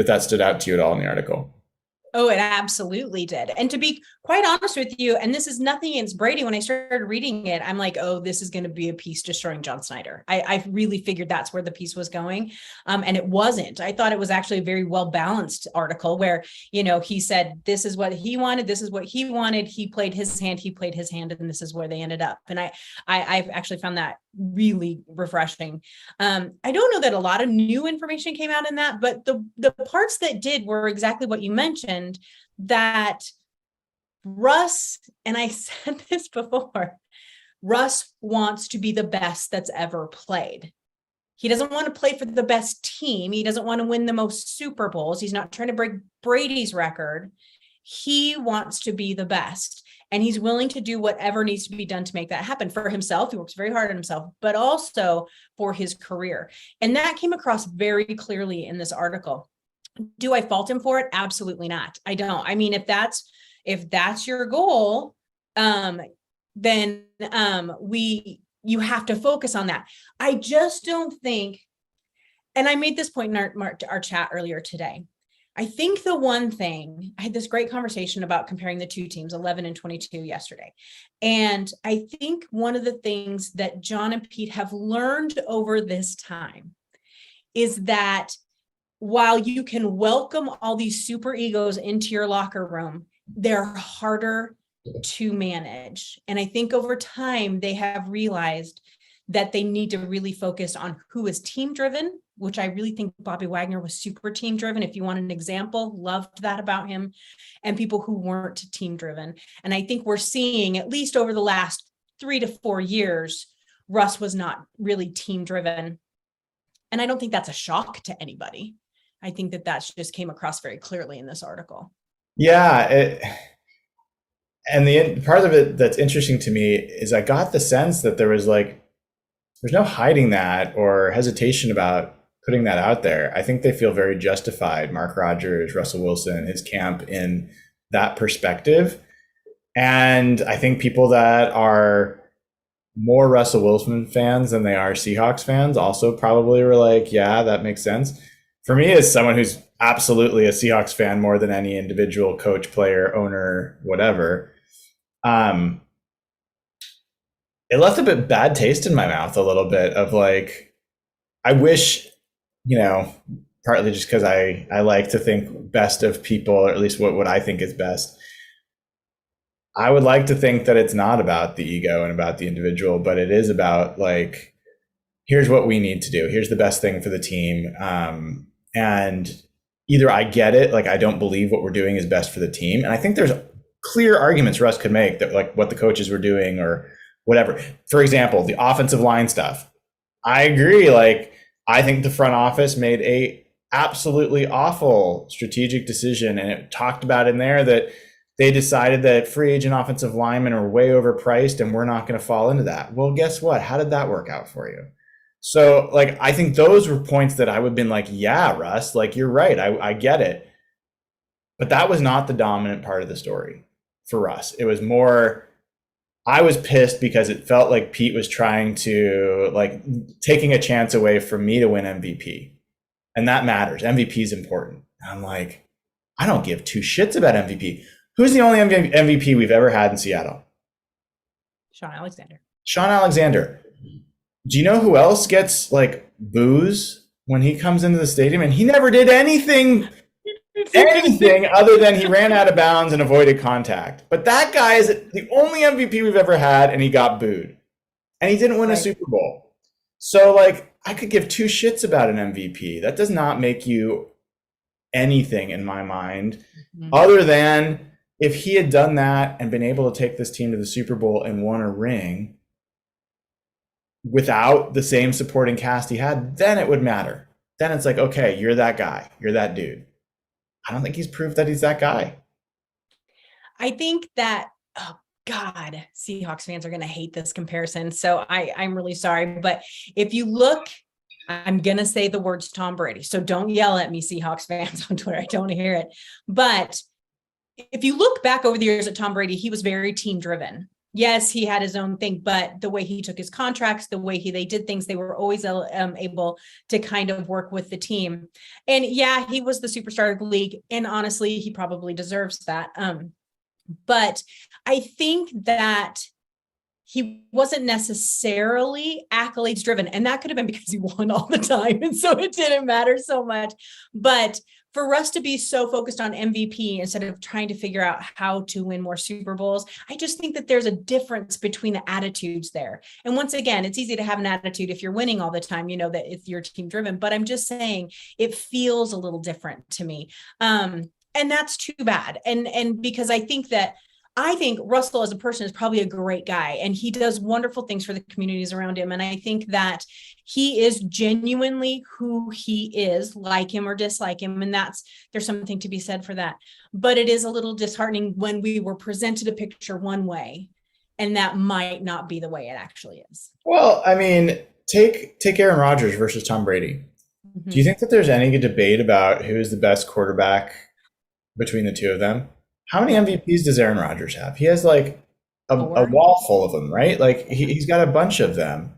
that stood out to you at all in the article? Oh, it absolutely did. And to be quite honest with you, and this is nothing against Brady, when I started reading it, I'm like, oh, this is going to be a piece destroying John Snyder. I really figured that's where the piece was going. And it wasn't. I thought it was actually a very well-balanced article where, he said, this is what he wanted. This is what he wanted. He played his hand, and this is where they ended up. And I've actually found that really refreshing. I don't know that a lot of new information came out in that, but the parts that did were exactly what you mentioned, that Russ, and I said this before, Russ wants to be the best that's ever played. He doesn't want to play for the best team. He doesn't want to win the most Super Bowls. He's not trying to break Brady's record. He wants to be the best. And he's willing to do whatever needs to be done to make that happen for himself. He works very hard on himself, but also for his career. And that came across very clearly in this article. Do I fault him for it? Absolutely not. I don't. I mean, if that's your goal, then you have to focus on that. I just don't think, and I made this point in our chat earlier today. I think the one thing, I had this great conversation about comparing the two teams, 11 and 22 yesterday. And I think one of the things that John and Pete have learned over this time is that while you can welcome all these super egos into your locker room, they're harder to manage. And I think over time, they have realized that they need to really focus on who is team driven, which I really think Bobby Wagner was super team driven. If you want an example, loved that about him, and people who weren't team driven. And I think we're seeing, at least over the last 3 to 4 years, Russ was not really team driven. And I don't think that's a shock to anybody. I think that just came across very clearly in this article. Yeah. And the part of it that's interesting to me is I got the sense that there's no hiding that or hesitation about putting that out there. I think they feel very justified, Mark Rodgers, Russell Wilson, his camp, in that perspective. And I think people that are more Russell Wilson fans than they are Seahawks fans also probably were like, yeah, that makes sense. For me, as someone who's absolutely a Seahawks fan more than any individual coach, player, owner, whatever, it left a bit bad taste in my mouth, a little bit of like, I wish, partly just because I like to think best of people, or at least what I think is best. I would like to think that it's not about the ego and about the individual, but it is about like, here's what we need to do. Here's the best thing for the team. And either I get it, like I don't believe what we're doing is best for the team. And I think there's clear arguments Russ could make that like what the coaches were doing or whatever. For example, the offensive line stuff. I agree. Like, I think the front office made a absolutely awful strategic decision. And it talked about in there that they decided that free agent offensive linemen are way overpriced and we're not going to fall into that. Well, guess what? How did that work out for you? So like, I think those were points that I would have been like, yeah, Russ, like you're right. I get it. But that was not the dominant part of the story for us. It was more, I was pissed because it felt like Pete was trying to like taking a chance away from me to win MVP. And that matters. MVP is important. And I'm like, I don't give two shits about MVP. Who's the only MVP we've ever had in Seattle? Sean Alexander. Sean Alexander. Do you know who else gets like boos when he comes into the stadium? And he never did anything other than he ran out of bounds and avoided contact. But that guy is the only MVP we've ever had, and he got booed. And he didn't win a Super Bowl. So like, I could give two shits about an MVP. That does not make you anything in my mind, other than if he had done that and been able to take this team to the Super Bowl and won a ring without the same supporting cast he had, then it would matter. Then it's like, okay, you're that guy. You're that dude. I don't think he's proved that he's that guy. I think that, oh God, Seahawks fans are going to hate this comparison. So I'm really sorry. But if you look, I'm going to say the words Tom Brady. So don't yell at me, Seahawks fans on Twitter. I don't want to hear it. But if you look back over the years at Tom Brady, he was very team driven. yes, he had his own thing, but the way he took his contracts, the way they did things, they were always able to kind of work with the team. And yeah, he was the superstar of the league. And honestly, he probably deserves that. But I think that he wasn't necessarily accolades driven. And that could have been because he won all the time. And so it didn't matter so much. But for us to be so focused on MVP instead of trying to figure out how to win more Super Bowls, I just think that there's a difference between the attitudes there. And once again, it's easy to have an attitude if you're winning all the time, that it's your team driven. But I'm just saying it feels a little different to me. And that's too bad. And because I think Russell as a person is probably a great guy, and he does wonderful things for the communities around him. And I think that he is genuinely who he is, like him or dislike him. And there's something to be said for that. But it is a little disheartening when we were presented a picture one way, and that might not be the way it actually is. Well, I mean, take Aaron Rodgers versus Tom Brady. Mm-hmm. Do you think that there's any good debate about who is the best quarterback between the two of them? How many MVPs does Aaron Rodgers have? He has like a wall full of them, right? Like he's got a bunch of them.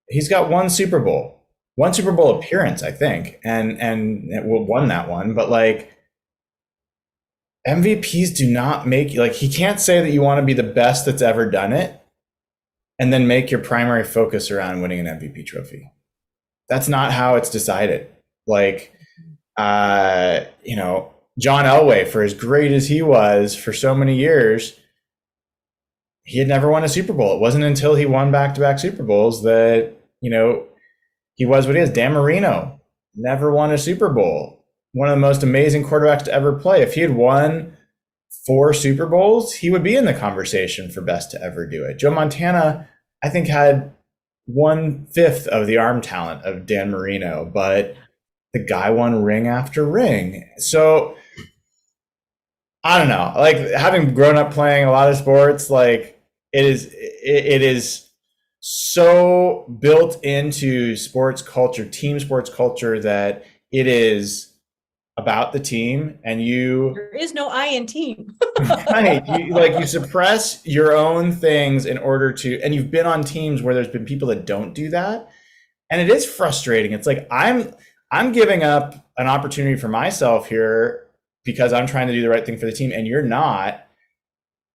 He's got one Super Bowl appearance, I think, and won that one. But like MVPs do not make, like, he can't say that you want to be the best that's ever done it and then make your primary focus around winning an MVP trophy. That's not how it's decided. Like, John Elway, for as great as he was for so many years, he had never won a Super Bowl. It wasn't until he won back-to-back Super Bowls that, he was what he is. Dan Marino never won a Super Bowl. One of the most amazing quarterbacks to ever play. If he had won 4 Super Bowls, he would be in the conversation for best to ever do it. Joe Montana, I think, had 1/5 of the arm talent of Dan Marino, but the guy won ring after ring. So I don't know, like, having grown up playing a lot of sports, like it is so built into sports culture, team sports culture, that it is about the team, and there is no I in team. Right. You suppress your own things in order to, and you've been on teams where there's been people that don't do that. And it is frustrating. It's like, I'm giving up an opportunity for myself here because I'm trying to do the right thing for the team, and you're not.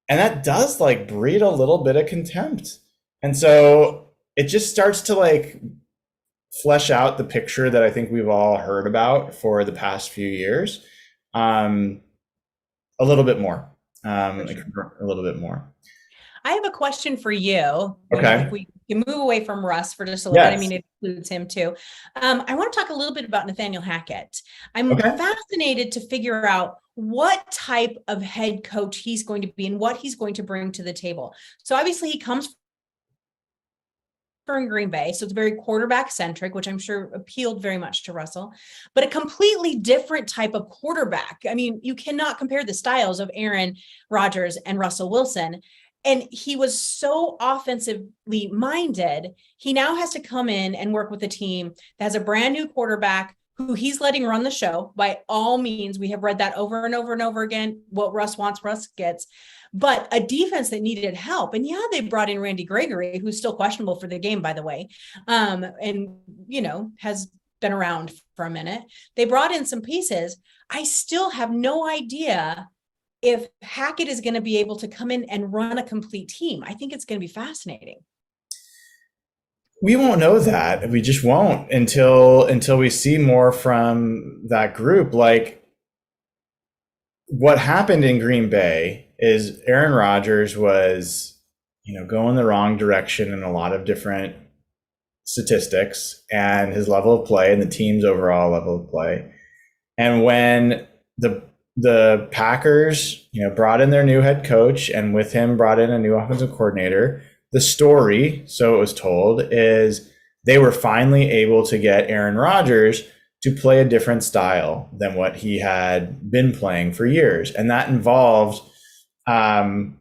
And that does like breed a little bit of contempt. And so it just starts to like flesh out the picture that I think we've all heard about for the past few years, a little bit more, a little bit more. I have a question for you. Okay. If we can move away from Russ for just a little bit. I mean, it includes him too. I want to talk a little bit about Nathaniel Hackett. I'm fascinated to figure out what type of head coach he's going to be and what he's going to bring to the table. So obviously he comes from Green Bay, so it's very quarterback centric, which I'm sure appealed very much to Russell, but a completely different type of quarterback. I mean, you cannot compare the styles of Aaron Rodgers and Russell Wilson. And he was so offensively minded. He now has to come in and work with a team that has a brand new quarterback who he's letting run the show. By all means, we have read that over and over and over again. What Russ wants, Russ gets. But a defense that needed help. And yeah, they brought in Randy Gregory, who's still questionable for the game, by the way, and, has been around for a minute. They brought in some pieces. I still have no idea if Hackett is going to be able to come in and run a complete team. I think it's going to be fascinating. We won't know that. We just won't until we see more from that group. Like, what happened in Green Bay is Aaron Rodgers was, going the wrong direction in a lot of different statistics and his level of play and the team's overall level of play. And when the Packers, brought in their new head coach, and with him brought in a new offensive coordinator, the story, so it was told, is they were finally able to get Aaron Rodgers to play a different style than what he had been playing for years. And that involved, relying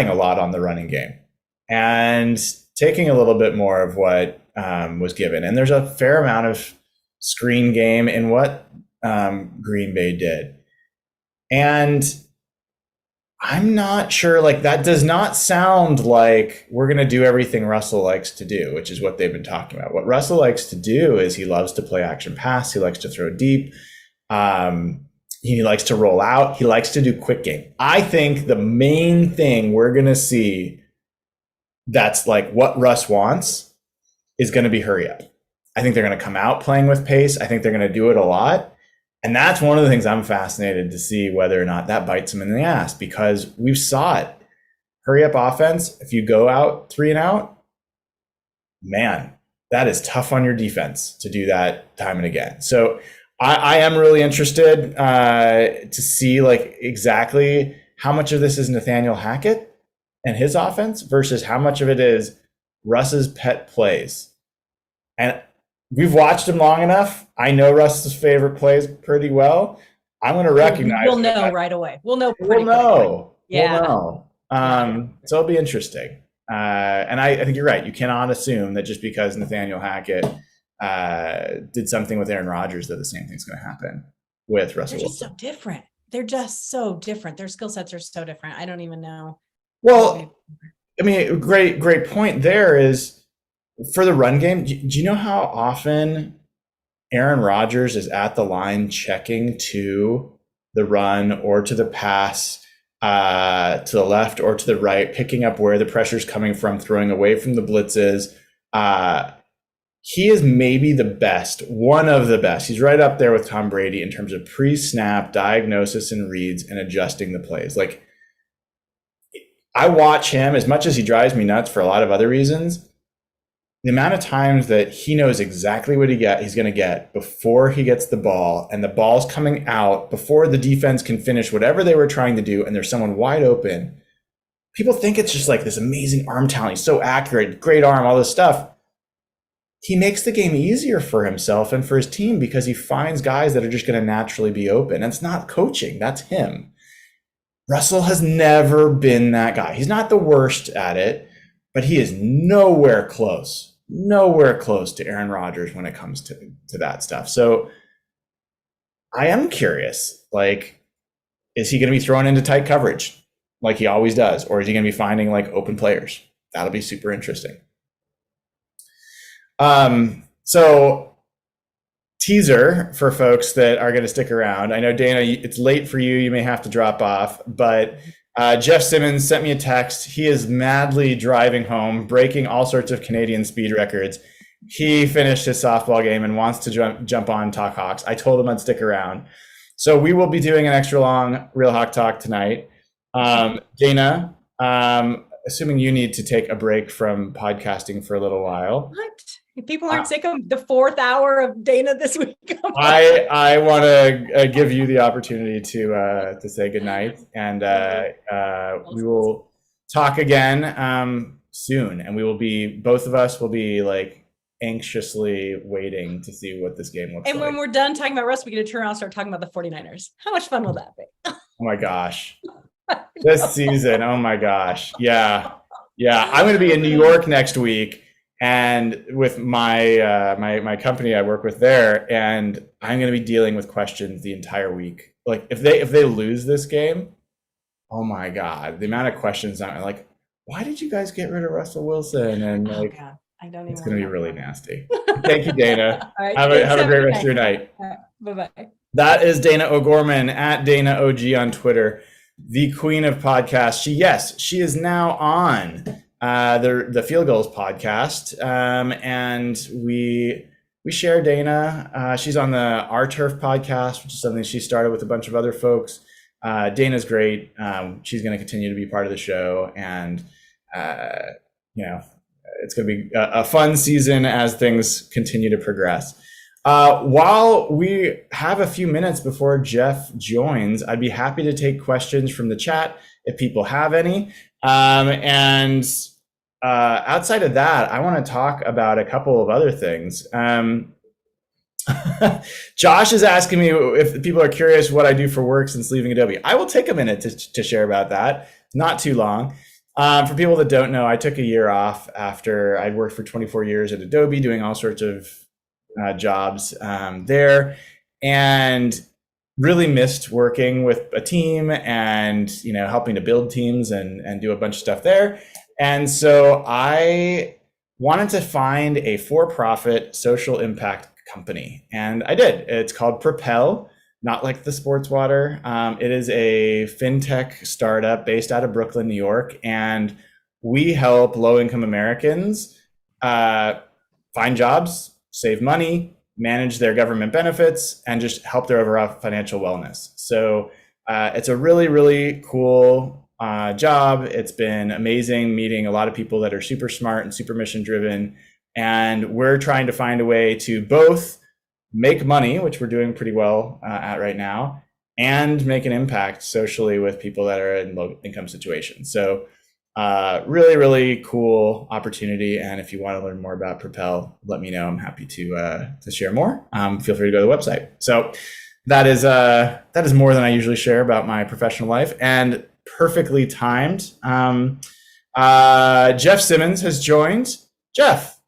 a lot on the running game and taking a little bit more of what was given. And there's a fair amount of screen game in what Green Bay did. And I'm not sure. Like, that does not sound like we're going to do everything Russell likes to do, which is what they've been talking about. What Russell likes to do is he loves to play action pass. He likes to throw deep. He likes to roll out. He likes to do quick game. I think the main thing we're going to see that's like what Russ wants is going to be hurry up. I think they're going to come out playing with pace. I think they're going to do it a lot. And that's one of the things I'm fascinated to see whether or not that bites them in the ass, because we've saw it. Hurry up offense. If you go out 3 and out, man, that is tough on your defense to do that time and again. So I am really interested to see like exactly how much of this is Nathaniel Hackett and his offense versus how much of it is Russ's pet plays. And we've watched him long enough. I know Russ's favorite plays pretty well. I'm going to recognize. We'll know right away. We'll know. We'll know. Yeah. We'll know. So it'll be interesting. And I think you're right. You cannot assume that just because Nathaniel Hackett did something with Aaron Rodgers that the same thing's going to happen with Russell. They're just so different. They're just so different. Their skill sets are so different. I don't even know. Well, I mean, great point there is, for the run game, do you know how often Aaron Rodgers is at the line checking to the run or to the pass, to the left or to the right, picking up where the pressure's coming from, throwing away from the blitzes? He is maybe the best, one of the best. He's right up there with Tom Brady in terms of pre-snap diagnosis and reads and adjusting the plays. Like, I watch him, as much as he drives me nuts for a lot of other reasons. The amount of times that he knows exactly what he's going to get before he gets the ball, and the ball's coming out before the defense can finish whatever they were trying to do, and there's someone wide open. People think it's just like this amazing arm talent. He's so accurate, great arm, all this stuff. He makes the game easier for himself and for his team because he finds guys that are just going to naturally be open. And it's not coaching, that's him. Russell has never been that guy. He's not the worst at it, but he is nowhere close to Aaron Rodgers when it comes to that stuff. So I am curious, like, is he going to be thrown into tight coverage like he always does? Or is he going to be finding like open players? That'll be super interesting. So teaser for folks that are going to stick around. I know, Dayna, it's late for you. You may have to drop off, but Jeff Simmons sent me a text. He is madly driving home, breaking all sorts of Canadian speed records. He finished his softball game and wants to jump on Talk Hawks. I told him I'd stick around. So we will be doing an extra long Real Hawk Talk tonight. Dayna, assuming you need to take a break from podcasting for a little while. What? If people aren't sick of the 4th hour of Dayna this week. I want to give you the opportunity to say goodnight, and we will talk again soon, and both of us will be like anxiously waiting to see what this game looks like. And when we're done talking about Russ, we get to turn around and start talking about the 49ers. How much fun will that be? Oh my gosh. This season, oh my gosh. Yeah. I'm going to be in New York next week, and with my my company I work with there, and I'm going to be dealing with questions the entire week. Like, if they lose this game, oh my God, the amount of questions I'm like, why did you guys get rid of Russell Wilson? And like, God, I don't even. It's going to be really nasty. Thank you, Dayna. All right, have a great rest of your night. Bye-bye. That is Dayna O'Gorman at Dayna OG on Twitter, the queen of podcasts. She is now on the Field Goals podcast, and we share Dayna. She's on the Our Turf podcast, which is something she started with a bunch of other folks. Dayna's great. She's going to continue to be part of the show, and it's going to be a fun season as things continue to progress. While we have a few minutes before Jeff joins, I'd be happy to take questions from the chat if people have any. And outside of that, I want to talk about a couple of other things. Josh is asking me if people are curious what I do for work since leaving Adobe. I will take a minute to share about that. Not too long. For people that don't know, I took a year off after I'd worked for 24 years at Adobe doing all sorts of jobs there. And really missed working with a team and, helping to build teams and do a bunch of stuff there. And so I wanted to find a for-profit social impact company. And I did. It's called Propel, not like the sports water. It is a fintech startup based out of Brooklyn, New York. And we help low-income Americans find jobs, save money, manage their government benefits, and just help their overall financial wellness. So it's a really, really cool job. It's been amazing meeting a lot of people that are super smart and super mission driven. And we're trying to find a way to both make money, which we're doing pretty well at right now, and make an impact socially with people that are in low income situations. So really, really cool opportunity. And if you want to learn more about Propel, let me know. I'm happy to share more. Feel free to go to the website. So that is more than I usually share about my professional life, and perfectly timed. Jeff Simmons has joined. Jeff,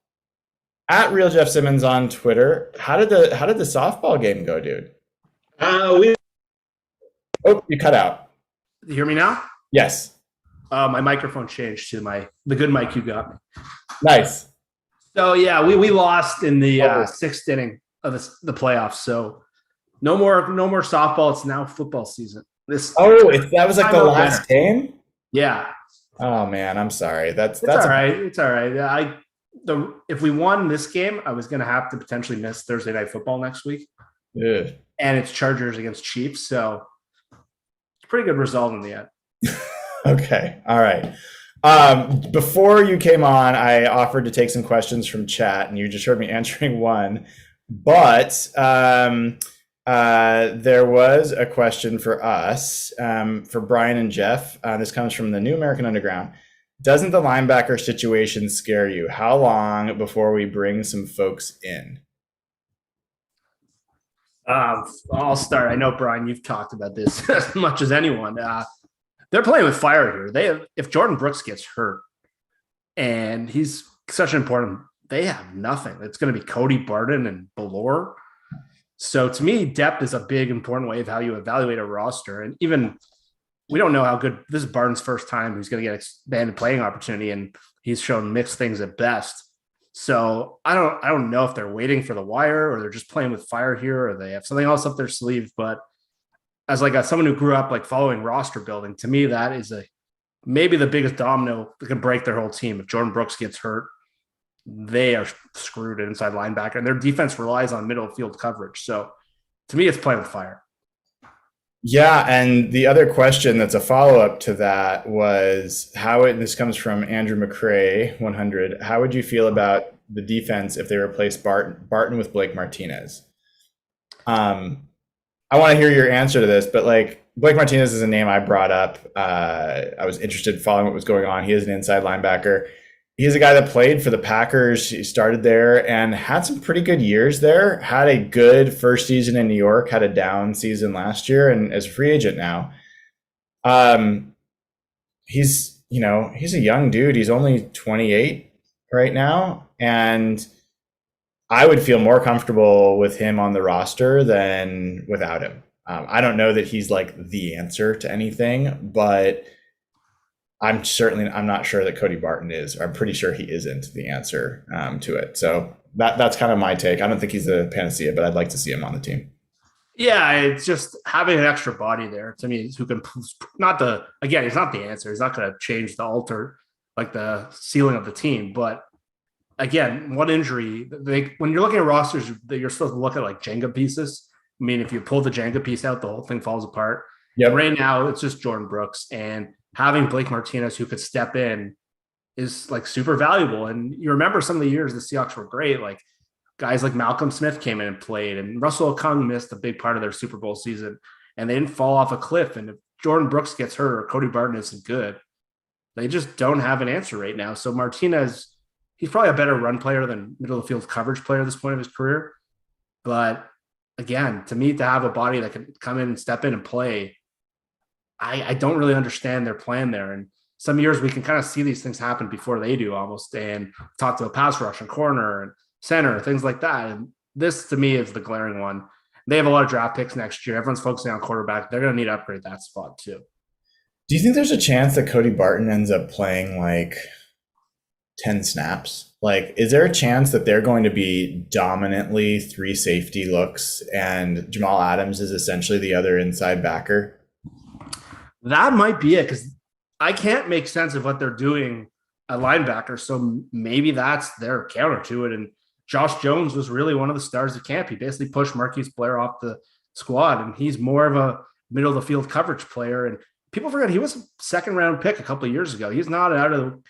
at Real Jeff Simmons on Twitter. How did the softball game go, dude? Oh, you cut out. You hear me now? Yes. My microphone changed to the good mic you got me. Nice. So yeah, we lost in the sixth inning of the playoffs. So no more softball. It's now football season. That was like the last game? Yeah. Oh man, I'm sorry. That's all right. It's all right. If we won this game, I was going to have to potentially miss Thursday Night Football next week. Yeah. And it's Chargers against Chiefs. So it's a pretty good result in the end. Okay. All right. Before you came on, I offered to take some questions from chat, and you just heard me answering one. But there was a question for us, for Brian and Jeff. This comes from the New American Underground. Doesn't the linebacker situation scare you? How long before we bring some folks in? I'll start. I know, Brian, you've talked about this as much as anyone. They're playing with fire here. If Jordan Brooks gets hurt, and he's such an important, they have nothing. It's going to be Cody Barton and Ballore. So to me, depth is a big, important way of how you evaluate a roster. And even we don't know how good this is. Barton's first time he's going to get expanded playing opportunity, and he's shown mixed things at best. So I don't know if they're waiting for the wire or they're just playing with fire here, or they have something else up their sleeve. But as someone who grew up following roster building, to me that is maybe the biggest domino that can break their whole team. If Jordan Brooks gets hurt, they are screwed at inside linebacker, and their defense relies on middle field coverage. So to me, it's playing with fire. Yeah, and the other question that's a follow-up to that was this comes from Andrew McCrae, 100. How would you feel about the defense if they replace Barton with Blake Martinez? I want to hear your answer to this, but Blake Martinez is a name I brought up. I was interested in following what was going on. He is an inside linebacker. He's a guy that played for the Packers. He started there and had some pretty good years there. Had a good first season in New York, had a down season last year, and as a free agent now. He's a young dude. He's only 28 right now, and I would feel more comfortable with him on the roster than without him. I don't know that he's the answer to anything, but I'm not sure that Cody Barton is. Or I'm pretty sure he isn't the answer to it. So that's kind of my take. I don't think he's the panacea, but I'd like to see him on the team. Yeah, it's just having an extra body there to me who can he's not the answer. He's not going to change the ceiling of the team. But again, one injury, when you're looking at rosters, you're supposed to look at Jenga pieces. I mean, if you pull the Jenga piece out, the whole thing falls apart. Yeah. Right now, it's just Jordan Brooks, and having Blake Martinez who could step in is super valuable. And you remember some of the years the Seahawks were great, guys like Malcolm Smith came in and played, and Russell Okung missed a big part of their Super Bowl season, and they didn't fall off a cliff. And if Jordan Brooks gets hurt or Cody Barton isn't good, they just don't have an answer right now. So Martinez, he's probably a better run player than middle of the field coverage player at this point of his career. But again, to me, to have a body that can come in and step in and play, I don't really understand their plan there. And some years we can kind of see these things happen before they do almost, and talk to a pass rush and corner and center, things like that. And this to me is the glaring one. They have a lot of draft picks next year. Everyone's focusing on quarterback. They're going to need to upgrade that spot too. Do you think there's a chance that Cody Barton ends up playing like 10 snaps? Like, is there a chance that they're going to be dominantly 3 safety looks and Jamal Adams is essentially the other inside backer? That might be it, because I can't make sense of what they're doing at linebacker. So maybe that's their counter to it. And Josh Jones was really one of the stars of camp. He basically pushed Marquise Blair off the squad, and he's more of a middle of the field coverage player. And people forget he was a second round pick a couple of years ago. He's not out of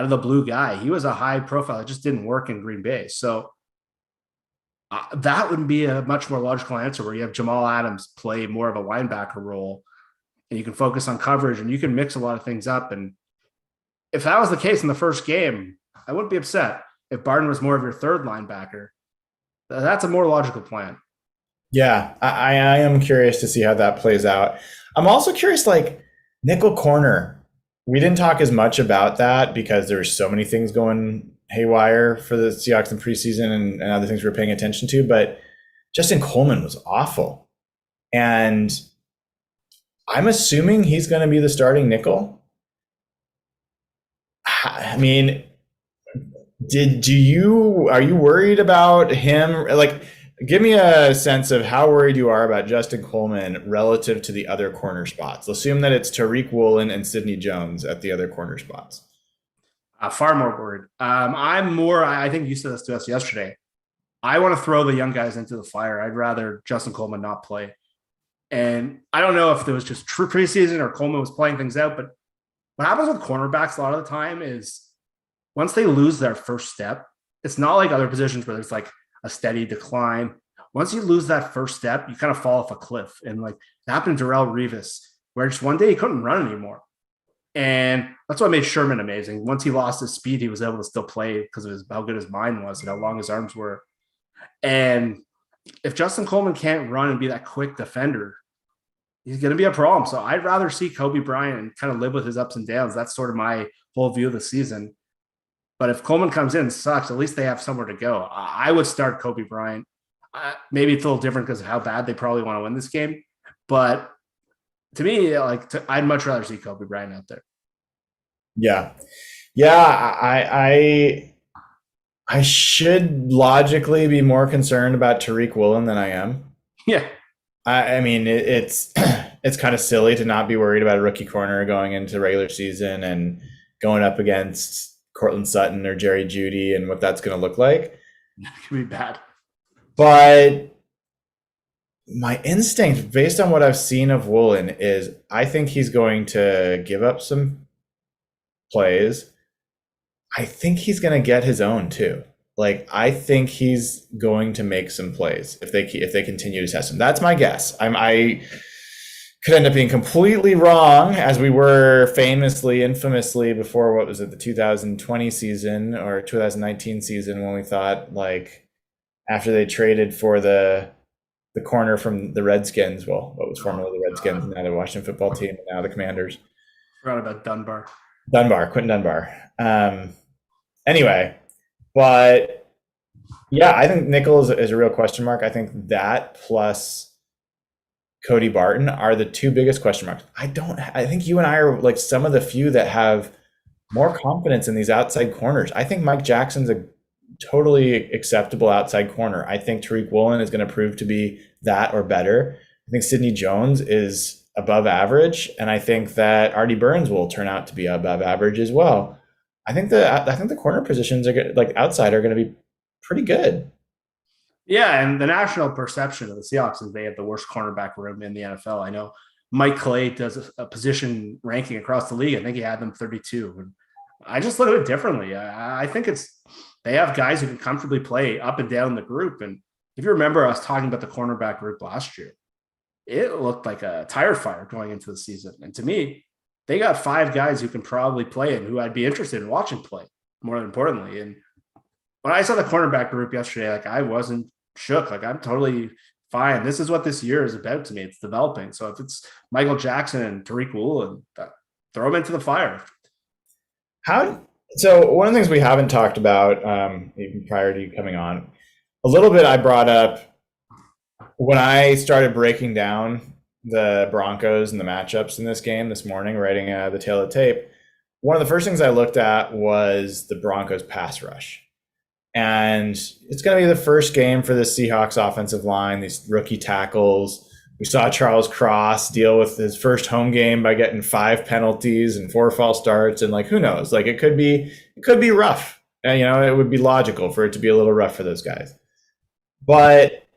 the blue guy. He was a high profile. It just didn't work in Green Bay. So that would be a much more logical answer, where you have Jamal Adams play more of a linebacker role, and you can focus on coverage, and you can mix a lot of things up. And if that was the case in the first game, I wouldn't be upset. If Barton was more of your third linebacker, that's a more logical plan. Yeah, I am curious to see how that plays out. I'm also curious, like, nickel corner. We didn't talk as much about that because there's so many things going haywire for the Seahawks in preseason and other things we're paying attention to. But Justin Coleman was awful. And I'm assuming he's going to be the starting nickel. I mean, are you worried about him? Like, give me a sense of how worried you are about Justin Coleman relative to the other corner spots. Assume that it's Tariq Woolen and Sidney Jones at the other corner spots. Far more worried. I think you said this to us yesterday. I want to throw the young guys into the fire. I'd rather Justin Coleman not play. And I don't know if it was just true preseason or Coleman was playing things out, but what happens with cornerbacks a lot of the time is once they lose their first step, it's not like other positions where there's like a steady decline. Once you lose that first step, you kind of fall off a cliff. And like it happened to Darrelle Revis, where just one day he couldn't run anymore. And that's what made Sherman amazing. Once he lost his speed, he was able to still play because of how good his mind was and how long his arms were. And if Justin Coleman can't run and be that quick defender, he's going to be a problem. So I'd rather see Kobe Bryant kind of live with his ups and downs. That's sort of my whole view of the season. But if Coleman comes in and sucks, at least they have somewhere to go. I would start Kobe Bryant. Maybe it's a little different because of how bad they probably want to win this game. But to me, I'd much rather see Kobe Bryant out there. Yeah. I should logically be more concerned about Tariq Woolen than I am. Yeah. I mean, it's kind of silly to not be worried about a rookie corner going into regular season and going up against Cortland Sutton or Jerry Jeudy and what that's going to look like. That could be bad. But my instinct, based on what I've seen of Woolen, is I think he's going to give up some plays. I think he's going to get his own too. Like, I think he's going to make some plays if they continue to test him. That's my guess. I could end up being completely wrong, as we were infamously before, what was it, the 2020 season or 2019 season, when we thought, like, after they traded for the corner from the Redskins, well, what was formerly the Redskins, now the Washington football team, and now the Commanders. Forgot about Dunbar. Quentin Dunbar. Anyway, but yeah, I think nickel is a real question mark. I think that plus Cody Barton are the two biggest question marks. I think you and I are like some of the few that have more confidence in these outside corners. I think Mike Jackson's a totally acceptable outside corner. I think Tariq Woolen is going to prove to be that or better. I think Sidney Jones is above average, and I think that Artie Burns will turn out to be above average as well. I think the corner positions are like outside are going to be pretty good. Yeah, and the national perception of the Seahawks is they have the worst cornerback room in the NFL. I know Mike Clay does a position ranking across the league. I think he had them 32. And I just look at it differently. I think they have guys who can comfortably play up and down the group. And if you remember us talking about the cornerback group last year, it looked like a tire fire going into the season. And to me, they got 5 guys who can probably play and who I'd be interested in watching play, more importantly. And when I saw the cornerback group yesterday, like, I wasn't shook. Like, I'm totally fine. This is what this year is about to me. It's developing. So if it's Michael Jackson and Tariq Woolen, throw them into the fire. So one of the things we haven't talked about, even prior to you coming on, a little bit I brought up when I started breaking down the Broncos and the matchups in this game this morning, writing the tail of the tape, one of the first things I looked at was the Broncos pass rush. And it's going to be the first game for the Seahawks offensive line, these rookie tackles. We saw Charles Cross deal with his first home game by getting 5 penalties and 4 false starts. And like, who knows? Like, it could be rough. And, you know, it would be logical for it to be a little rough for those guys. But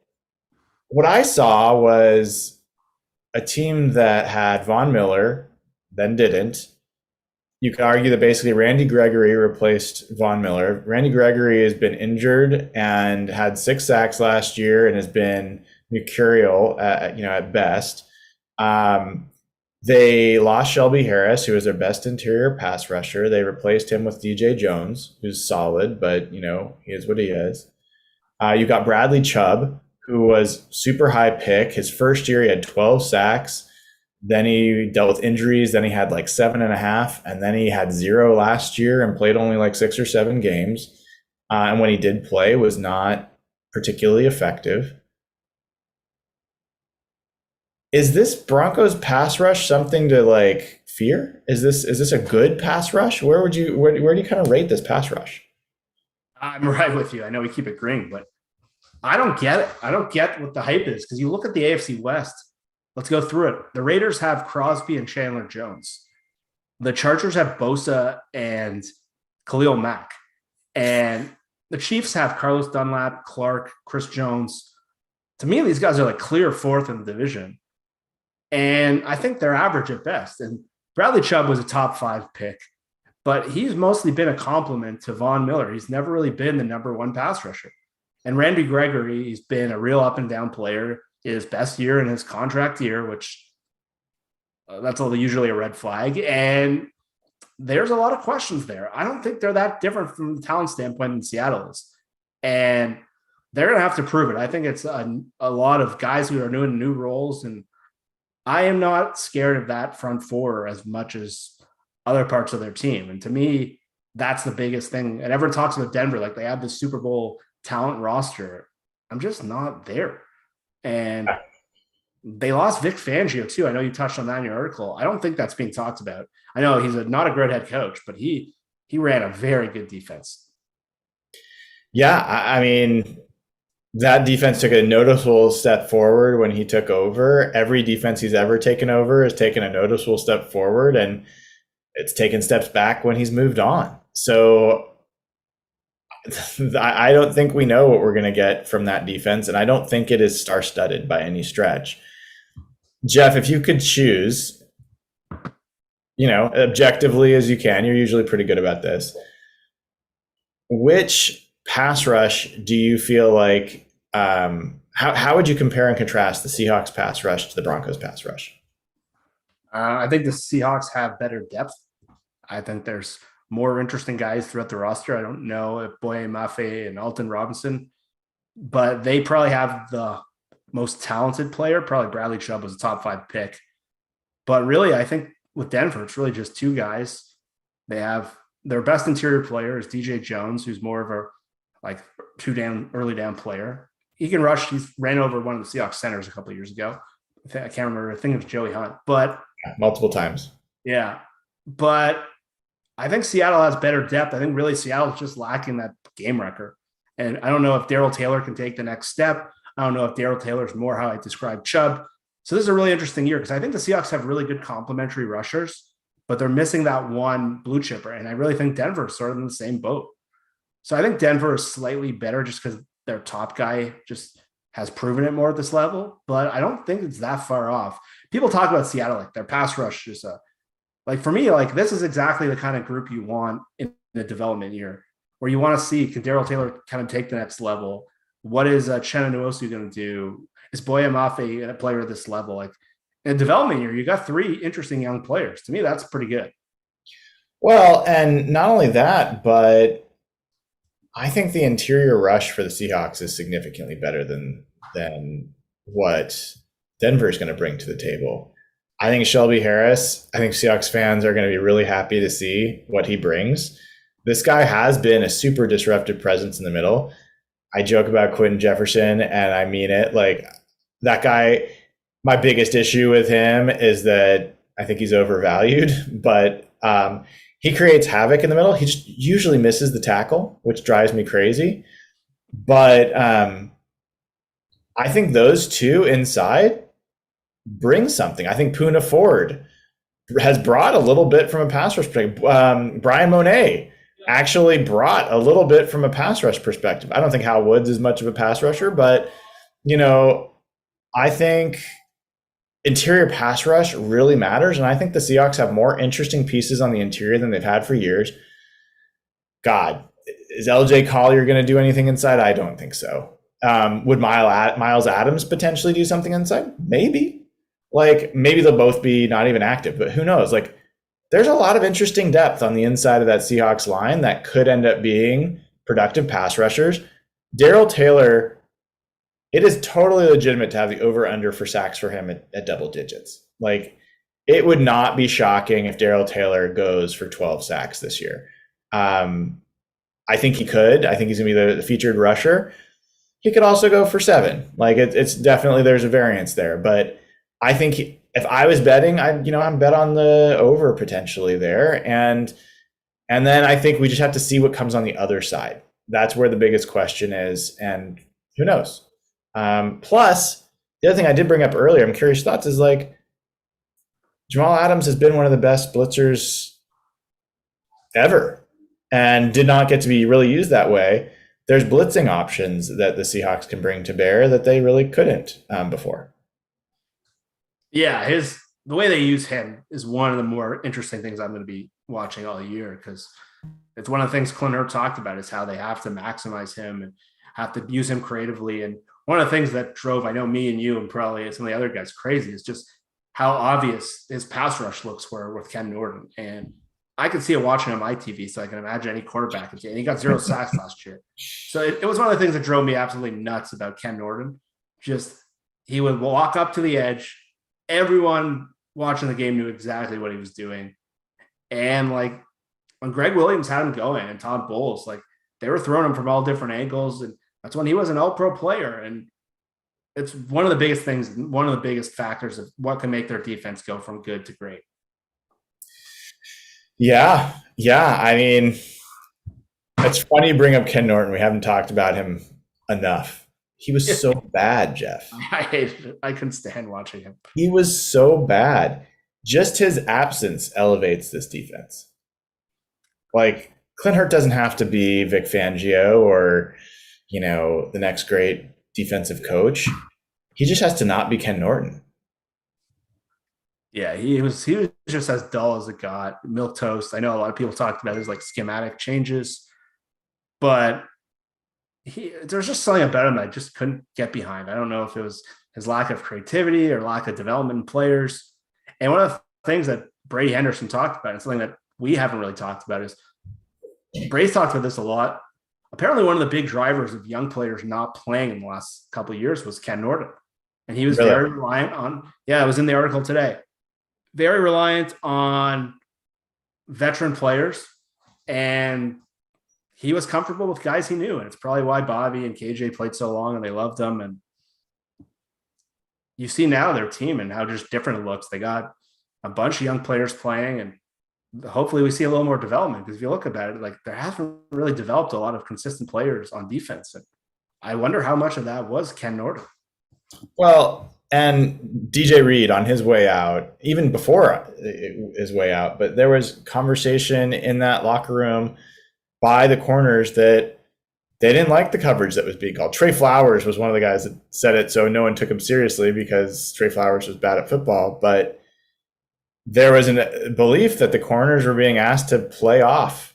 what I saw was a team that had Von Miller, then didn't. You could argue that basically Randy Gregory replaced Von Miller. Randy Gregory has been injured and had 6 sacks last year and has been mercurial at best. They lost Shelby Harris, who was their best interior pass rusher. They replaced him with DJ Jones, who's solid, but he is what he is. You got Bradley Chubb, who was super high pick. His first year, he had 12 sacks. Then he dealt with injuries. Then he had like 7.5, and then he had 0 last year and played only like 6 or 7 games. And when he did play, was not particularly effective. Is this Broncos pass rush something to like fear? Is this a good pass rush? Where do you kind of rate this pass rush? I'm right with you. I know we keep agreeing, but I don't get it. I don't get what the hype is, because you look at the AFC West. Let's go through it. The Raiders have Crosby and Chandler Jones. The Chargers have Bosa and Khalil Mack. And the Chiefs have Carlos Dunlap, Clark, Chris Jones. To me, these guys are like clear 4th in the division. And I think they're average at best. And Bradley Chubb was a top 5 pick, but he's mostly been a compliment to Von Miller. He's never really been the number 1 pass rusher. And Randy Gregory, he's been a real up and down player. His best year in his contract year, which that's usually a red flag. And there's a lot of questions there. I don't think they're that different from the talent standpoint than Seattle is. And they're going to have to prove it. I think it's a lot of guys who are doing new roles. And I am not scared of that front 4 as much as other parts of their team. And to me, that's the biggest thing. And everyone talks about Denver, like they have this Super Bowl talent roster. I'm just not there. And they lost Vic Fangio too. I know you touched on that in your article. I don't think that's being talked about. I know he's not a great head coach, but he ran a very good defense. Yeah, I mean, that defense took a noticeable step forward when he took over. Every defense he's ever taken over has taken a noticeable step forward, and it's taken steps back when he's moved on. So I don't think we know what we're going to get from that defense, and I don't think it is star-studded by any stretch. Jeff, if you could choose, objectively as you can, you're usually pretty good about this. Which pass rush do you feel like, how would you compare and contrast the Seahawks pass rush to the Broncos pass rush? I think the Seahawks have better depth. I think there's more interesting guys throughout the roster. I don't know if Boye Mafe and Alton Robinson, but they probably have the most talented player. Probably Bradley Chubb was a top 5 pick. But really, I think with Denver, it's really just 2 guys. They have their best interior player is DJ Jones, who's more of a 2 early down player. He can rush. He's ran over one of the Seahawks centers a couple of years ago. I can't remember. I think it was Joey Hunt, but multiple times. Yeah. But I think Seattle has better depth. I think really Seattle's just lacking that game wrecker. And I don't know if Darrell Taylor can take the next step. I don't know if Darrell Taylor is more how I described Chubb. So this is a really interesting year because I think the Seahawks have really good complementary rushers, but they're missing that one blue chipper. And I really think Denver is sort of in the same boat. So I think Denver is slightly better just because their top guy just has proven it more at this level, but I don't think it's that far off. People talk about Seattle, like their pass rush is for me, like this is exactly the kind of group you want in the development year, where you want to see, can Darrell Taylor kind of take the next level? What is Chenna Nwosu going to do? Is Boye Mafe a player at this level? Like in a development year, you got 3 interesting young players. To me, that's pretty good. Well, and not only that, but I think the interior rush for the Seahawks is significantly better than what Denver is going to bring to the table. I think Shelby Harris, I think Seahawks fans are going to be really happy to see what he brings. This guy has been a super disruptive presence in the middle. I joke about Quentin Jefferson, and I mean it. Like, that guy, my biggest issue with him is that I think he's overvalued, but he creates havoc in the middle. He just usually misses the tackle, which drives me crazy. But I think those two inside bring something. I think Poona Ford has brought a little bit from a pass rush perspective. Brian Monet actually brought a little bit from a pass rush perspective. I don't think Hal Woods is much of a pass rusher, but, you know, I think interior pass rush really matters. And I think the Seahawks have more interesting pieces on the interior than they've had for years. God, is LJ Collier going to do anything inside? I don't think so. Would Miles Adams potentially do something inside? Maybe. Like, maybe they'll both be not even active, but who knows? Like, there's a lot of interesting depth on the inside of that Seahawks line that could end up being productive pass rushers. Darrell Taylor, it is totally legitimate to have the over-under for sacks for him at double digits. Like, it would not be shocking if Darrell Taylor goes for 12 sacks this year. I think he could. I think he's going to be the featured rusher. He could also go for 7. Like, it's definitely, there's a variance there, but I think if I was betting, I'm bet on the over potentially there. And then I think we just have to see what comes on the other side. That's where the biggest question is. And who knows? Plus, the other thing I did bring up earlier, I'm curious thoughts, is like Jamal Adams has been one of the best blitzers ever and did not get to be really used that way. There's blitzing options that the Seahawks can bring to bear that they really couldn't before. Yeah, the way they use him is one of the more interesting things I'm going to be watching all year, because it's one of the things Clint Hurtt talked about is how they have to maximize him and have to use him creatively. And one of the things that drove, I know, me and you and probably some of the other guys crazy is just how obvious his pass rush looks were with Ken Norton. And I could see it watching on my TV, so I can imagine any quarterback. And he got 0 sacks last year. So it was one of the things that drove me absolutely nuts about Ken Norton. Just he would walk up to the edge. Everyone watching the game knew exactly what he was doing. And like when Greg Williams had him going and Todd Bowles, like they were throwing him from all different angles. And that's when he was an all-pro player. And it's one of the biggest things, one of the biggest factors of what can make their defense go from good to great. Yeah. I mean, it's funny you bring up Ken Norton. We haven't talked about him enough. He was so bad, Jeff. I hated it. I couldn't stand watching him. He was so bad. Just his absence elevates this defense. Like, Clint Hurtt doesn't have to be Vic Fangio or, the next great defensive coach. He just has to not be Ken Norton. Yeah, he was just as dull as it got. Milquetoast. I know a lot of people talked about his like schematic changes, but there's just something about him I just couldn't get behind. I don't know if it was his lack of creativity or lack of development in players. And one of the things that Brady Henderson talked about, and something that we haven't really talked about, is Brady's talked about this a lot. Apparently one of the big drivers of young players not playing in the last couple of years was Ken Norton. And he was very reliant on, it was in the article today, very reliant on veteran players. And he was comfortable with guys he knew. And it's probably why Bobby and KJ played so long and they loved them. And you see now their team and how just different it looks. They got a bunch of young players playing, and hopefully we see a little more development, because if you look about it, like there hasn't really developed a lot of consistent players on defense. And I wonder how much of that was Ken Norton. Well, and DJ Reed on his way out, even before his way out, but there was conversation in that locker room by the corners that they didn't like the coverage that was being called. Trey Flowers was one of the guys that said it, so no one took him seriously because Trey Flowers was bad at football. But there was a belief that the corners were being asked to play off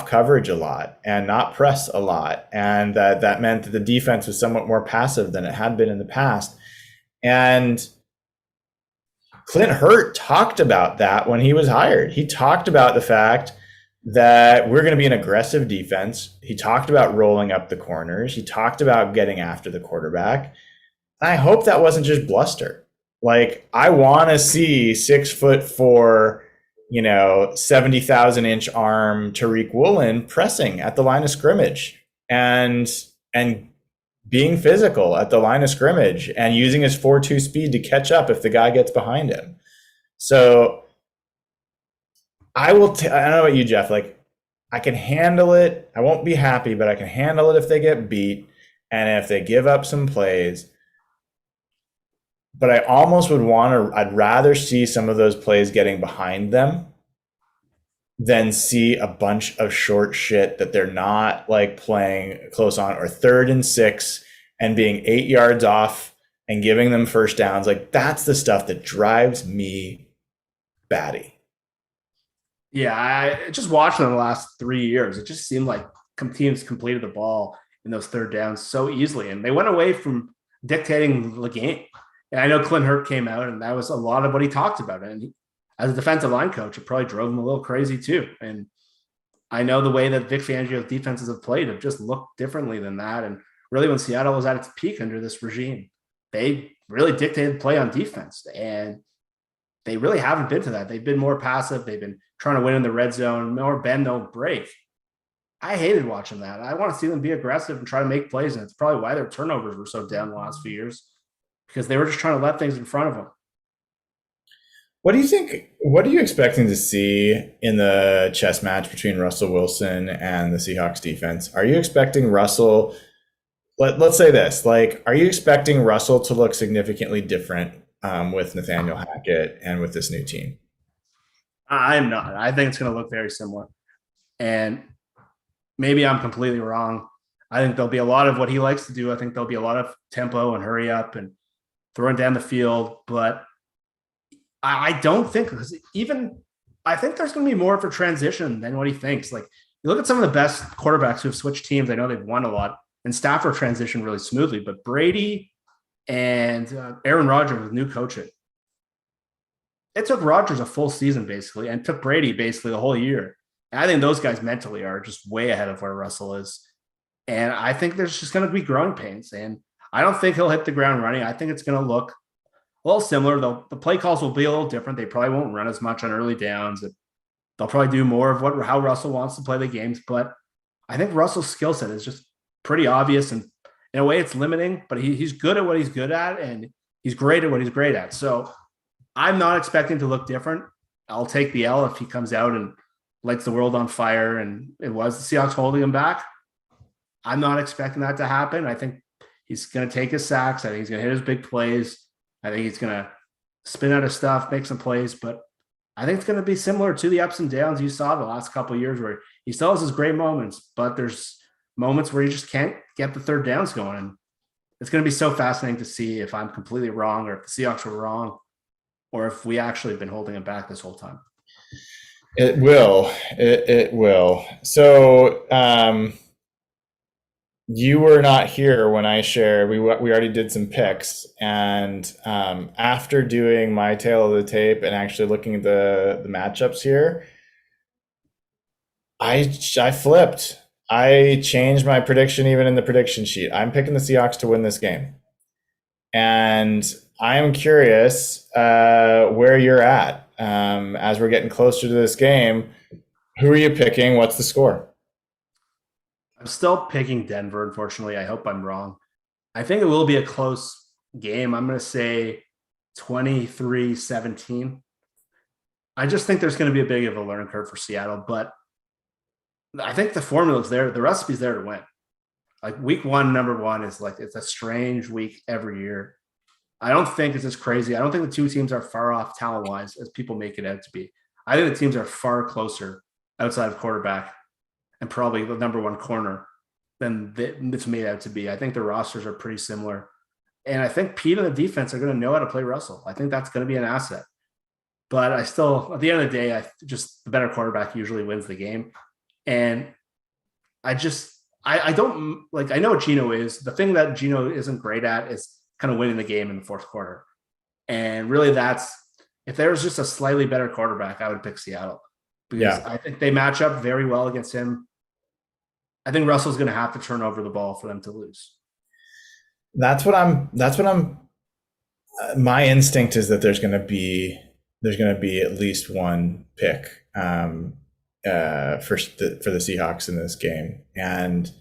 coverage a lot and not press a lot, and that meant that the defense was somewhat more passive than it had been in the past. And Clint Hurtt talked about that when he was hired. He talked about the fact that we're going to be an aggressive defense. He talked about rolling up the corners. He talked about getting after the quarterback. I hope that wasn't just bluster. Like, I want to see 6'4", 70,000 inch arm Tariq Woolen pressing at the line of scrimmage and being physical at the line of scrimmage and using his 4.2 speed to catch up if the guy gets behind him. So I don't know about you, Jeff. Like, I can handle it. I won't be happy, but I can handle it if they get beat and if they give up some plays. But I almost I'd rather see some of those plays getting behind them than see a bunch of short shit that they're not like playing close on, or 3rd and 6 and being 8 yards off and giving them first downs. Like, that's the stuff that drives me batty. Yeah, I just watching the last 3 years. It just seemed like teams completed the ball in those 3rd downs so easily, and they went away from dictating the game. And I know Clint Hurt came out, and that was a lot of what he talked about. And as a defensive line coach, it probably drove him a little crazy too. And I know the way that Vic Fangio's defenses have played have just looked differently than that. And really, when Seattle was at its peak under this regime, they really dictated play on defense. And they really haven't been to that. They've been more passive. They've been trying to win in the red zone, more bend, don't break. I hated watching that. I want to see them be aggressive and try to make plays. And it's probably why their turnovers were so down the last few years, because they were just trying to let things in front of them. What do you think? What are you expecting to see in the chess match between Russell Wilson and the Seahawks defense? Are you expecting Russell? Let's say this: like, are you expecting Russell to look significantly different with Nathaniel Hackett and with this new team? I'm not. I think it's going to look very similar. And maybe I'm completely wrong. I think there'll be a lot of what he likes to do. I think there'll be a lot of tempo and hurry up and throwing down the field. But I don't think, I think there's going to be more for transition than what he thinks. Like, you look at some of the best quarterbacks who have switched teams. I know they've won a lot, and Stafford transitioned really smoothly. But Brady and Aaron Rodgers with new coaching, it took Rodgers a full season basically, and took Brady basically the whole year. And I think those guys mentally are just way ahead of where Russell is. And I think there's just going to be growing pains. And I don't think he'll hit the ground running. I think it's going to look a little similar, though. The play calls will be a little different. They probably won't run as much on early downs. They'll probably do more of how Russell wants to play the games. But I think Russell's skill set is just pretty obvious. And in a way, it's limiting, but he's good at what he's good at, and he's great at what he's great at. So I'm not expecting to look different. I'll take the L if he comes out and lights the world on fire, and it was the Seahawks holding him back. I'm not expecting that to happen. I think he's going to take his sacks. I think he's going to hit his big plays. I think he's going to spin out of stuff, make some plays, but I think it's going to be similar to the ups and downs you saw the last couple of years, where he still has his great moments, but there's moments where he just can't get the 3rd downs going. And it's going to be so fascinating to see if I'm completely wrong, or if the Seahawks were wrong, or if we actually have been holding him back this whole time. It will. It will. So you were not here when I shared. We already did some picks, and after doing my tail of the tape and actually looking at the matchups here, I flipped. I changed my prediction even in the prediction sheet. I'm picking the Seahawks to win this game, and I am curious where you're at as we're getting closer to this game. Who are you picking? What's the score? I'm still picking Denver, unfortunately. I hope I'm wrong. I think it will be a close game. I'm going to say 23-17. I just think there's going to be a big of a learning curve for Seattle, but I think the formula's there. The recipe's there to win. Like, week 1, number 1 is like, it's a strange week every year. I don't think it's as crazy. I don't think the two teams are far off talent-wise as people make it out to be. I think the teams are far closer outside of quarterback and probably the number 1 corner than it's made out to be. I think the rosters are pretty similar. And I think Pete and the defense are going to know how to play Russell. I think that's going to be an asset. But I still, at the end of the day, the better quarterback usually wins the game. And I don't, like, I know what Gino is. The thing that Gino isn't great at is kind of winning the game in the 4th quarter. And really, if there was just a slightly better quarterback, I would pick Seattle, because I think they match up very well against him. I think Russell's going to have to turn over the ball for them to lose. My instinct is that there's going to be at least one pick for the Seahawks in this game. And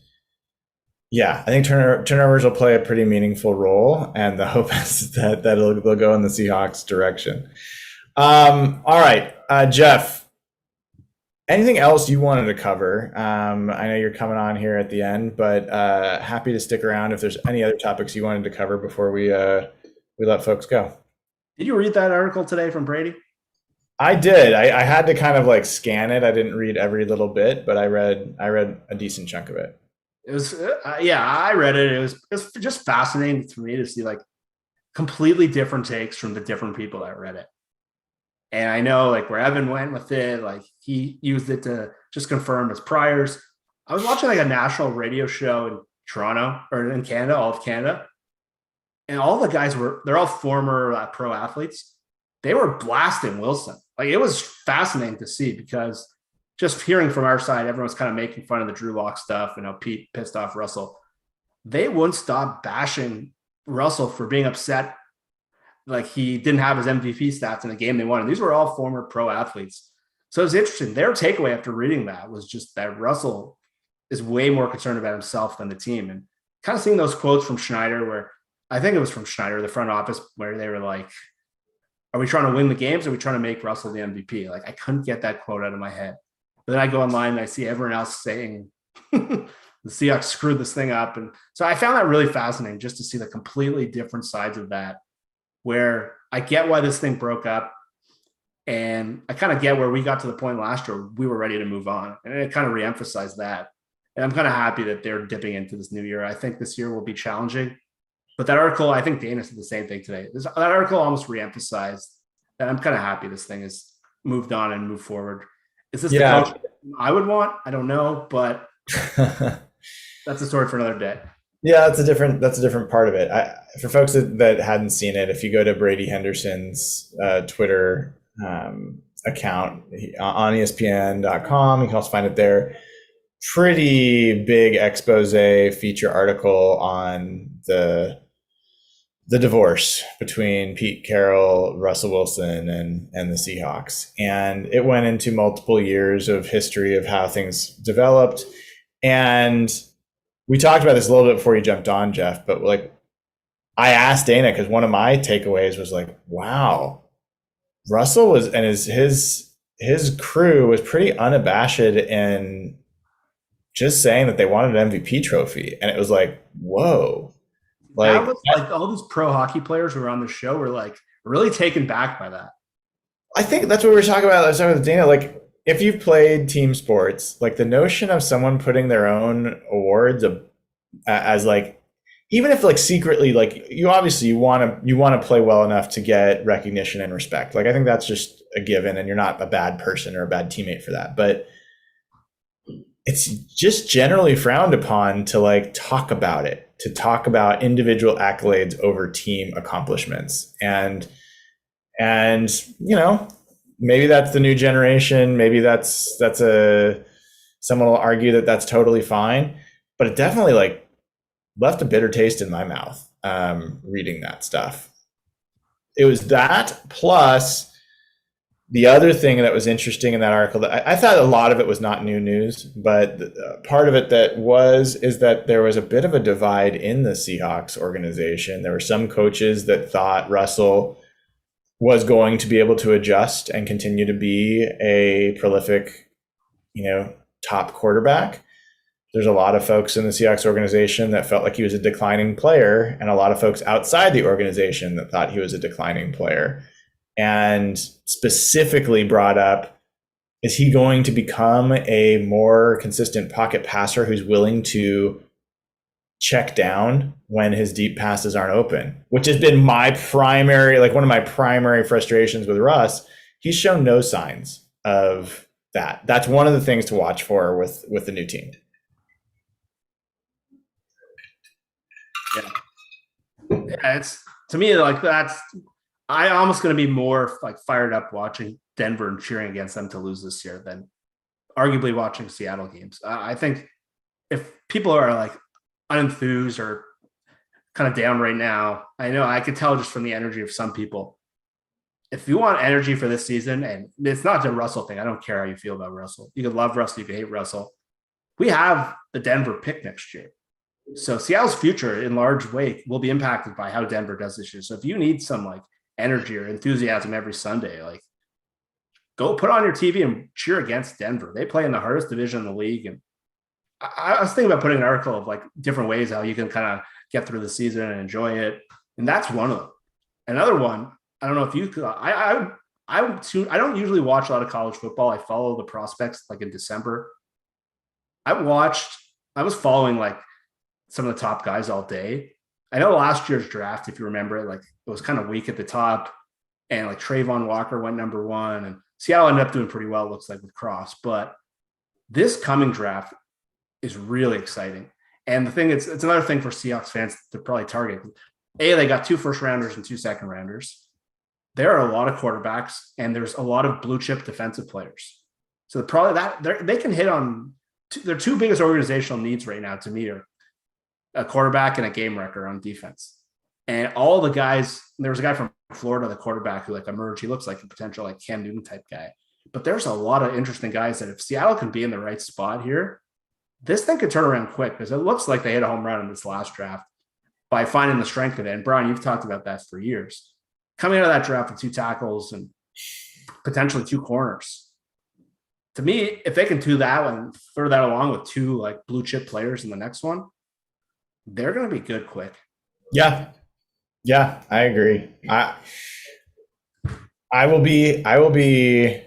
Yeah, I think turnovers will play a pretty meaningful role, and the hope is that they'll go in the Seahawks direction. All right, Jeff, anything else you wanted to cover? I know you're coming on here at the end, but happy to stick around if there's any other topics you wanted to cover before we let folks go. Did you read that article today from Brady? I did. I had to kind of like scan it. I didn't read every little bit, but I read a decent chunk of it. It was, I read it. It was just fascinating to me to see like completely different takes from the different people that read it. And I know like where Evan went with it, like he used it to just confirm his priors. I was watching like a national radio show in Toronto or in Canada, all of Canada. And all the guys they're all former pro athletes. They were blasting Wilson. Like it was fascinating to see because just hearing from our side, everyone's kind of making fun of the Drew Lock stuff. Pete pissed off Russell. They wouldn't stop bashing Russell for being upset. Like he didn't have his MVP stats in the game they won. And these were all former pro athletes. So it was interesting. Their takeaway after reading that was just that Russell is way more concerned about himself than the team. And kind of seeing those quotes from Schneider, where I think it was from Schneider, the front office, where they were like, are we trying to win the games? Or are we trying to make Russell the MVP? Like I couldn't get that quote out of my head. But then I go online and I see everyone else saying the Seahawks screwed this thing up. And so I found that really fascinating just to see the completely different sides of that, where I get why this thing broke up. And I kind of get where we got to the point last year, we were ready to move on. And it kind of reemphasized that. And I'm kind of happy that they're dipping into this new year. I think this year will be challenging. But that article, I think Dayna said the same thing today. That article almost reemphasized that I'm kind of happy this thing has moved on and moved forward. Is this the coach I would want? I don't know, but that's a story for another day. Yeah, that's a different part of it. For folks that hadn't seen it, if you go to Brady Henderson's Twitter account on ESPN.com, you can also find it there. Pretty big expose feature article on the divorce between Pete Carroll, Russell Wilson, and the Seahawks. And it went into multiple years of history of how things developed. And we talked about this a little bit before you jumped on, Jeff, but like I asked Dayna, because one of my takeaways was like, wow, Russell was, and his crew was pretty unabashed in just saying that they wanted an MVP trophy. And it was like, whoa. Like, that was like all these pro hockey players who were on the show were like really taken back by that. I think that's what we were talking about. I was talking with Dayna. Like, if you've played team sports, like the notion of someone putting their own awards as like, even if like secretly, like you obviously you want to play well enough to get recognition and respect. Like I think that's just a given, and you're not a bad person or a bad teammate for that. But it's just generally frowned upon to like talk about it, to talk about individual accolades over team accomplishments. And maybe that's the new generation. Maybe that's someone will argue that that's totally fine, but it definitely like left a bitter taste in my mouth reading that stuff. It was that plus the other thing that was interesting in that article that I thought a lot of it was not new news, but part of it is that there was a bit of a divide in the Seahawks organization. There were some coaches that thought Russell was going to be able to adjust and continue to be a prolific, top quarterback. There's a lot of folks in the Seahawks organization that felt like he was a declining player, and a lot of folks outside the organization that thought he was a declining player. And specifically brought up, is he going to become a more consistent pocket passer who's willing to check down when his deep passes aren't open, which has been one of my primary frustrations with Russ. He's shown no signs of that. That's one of the things to watch for with the new team. Yeah, it's to me like that's. I almost going to be more like fired up watching Denver and cheering against them to lose this year than arguably watching Seattle games. I think if people are like unenthused or kind of down right now, I know I could tell just from the energy of some people. If you want energy for this season, and it's not the Russell thing, I don't care how you feel about Russell. You could love Russell, you could hate Russell. We have the Denver pick next year. So Seattle's future in large way will be impacted by how Denver does this year. So if you need some like energy or enthusiasm every Sunday, like go put on your TV and cheer against Denver. They play in the hardest division in the league. And I was thinking about putting an article of like different ways how you can kind of get through the season and enjoy it. And that's one of them. Another one, I don't know if you could, I don't usually watch a lot of college football. I follow the prospects like in December. I was following like some of the top guys all day. I know last year's draft, if you remember it, like it was kind of weak at the top, and like Trayvon Walker went number 1, and Seattle ended up doing pretty well, it looks like, with Cross. But this coming draft is really exciting. And the thing is, it's another thing for Seahawks fans to probably target. They got 2 first rounders and 2 second rounders. There are a lot of quarterbacks, and there's a lot of blue chip defensive players. So probably that they can hit on their 2 biggest organizational needs right now to me are a quarterback and a game wrecker on defense. And all the guys, there was a guy from Florida, the quarterback, who like emerged. He looks like a potential like Cam Newton type guy. But there's a lot of interesting guys that if Seattle can be in the right spot here, this thing could turn around quick, because it looks like they hit a home run in this last draft by finding the strength of it. And Brian, you've talked about that for years. Coming out of that draft with 2 tackles and potentially 2 corners. To me, if they can do that and throw that along with 2 like blue chip players in the next one, they're going to be good quick. Yeah, I agree. I will be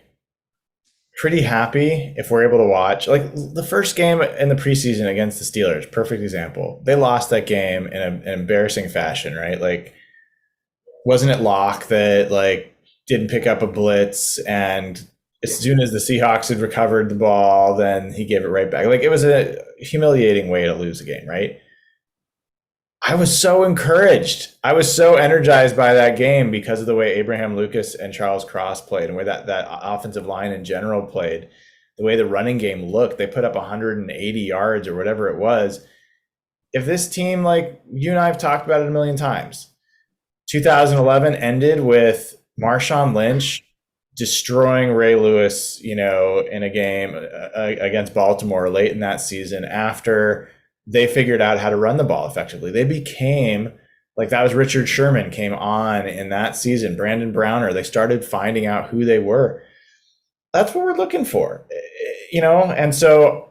pretty happy if we're able to watch like the first game in the preseason against the Steelers. Perfect example. They lost that game in an embarrassing fashion, right? Like, wasn't it Locke that like didn't pick up a blitz, and as soon as the Seahawks had recovered the ball, then he gave it right back? Like, it was a humiliating way to lose a game, right? I was so encouraged. I was so energized by that game because of the way Abraham Lucas and Charles Cross played, and where that offensive line in general played, the way the running game looked. They put up 180 yards or whatever it was. If this team, like you and I have talked about it a million times, 2011 ended with Marshawn Lynch destroying Ray Lewis, in a game against Baltimore late in that season after they figured out how to run the ball effectively. They became, like, that was Richard Sherman came on in that season, Brandon Browner. They started finding out who they were. That's what we're looking for, And so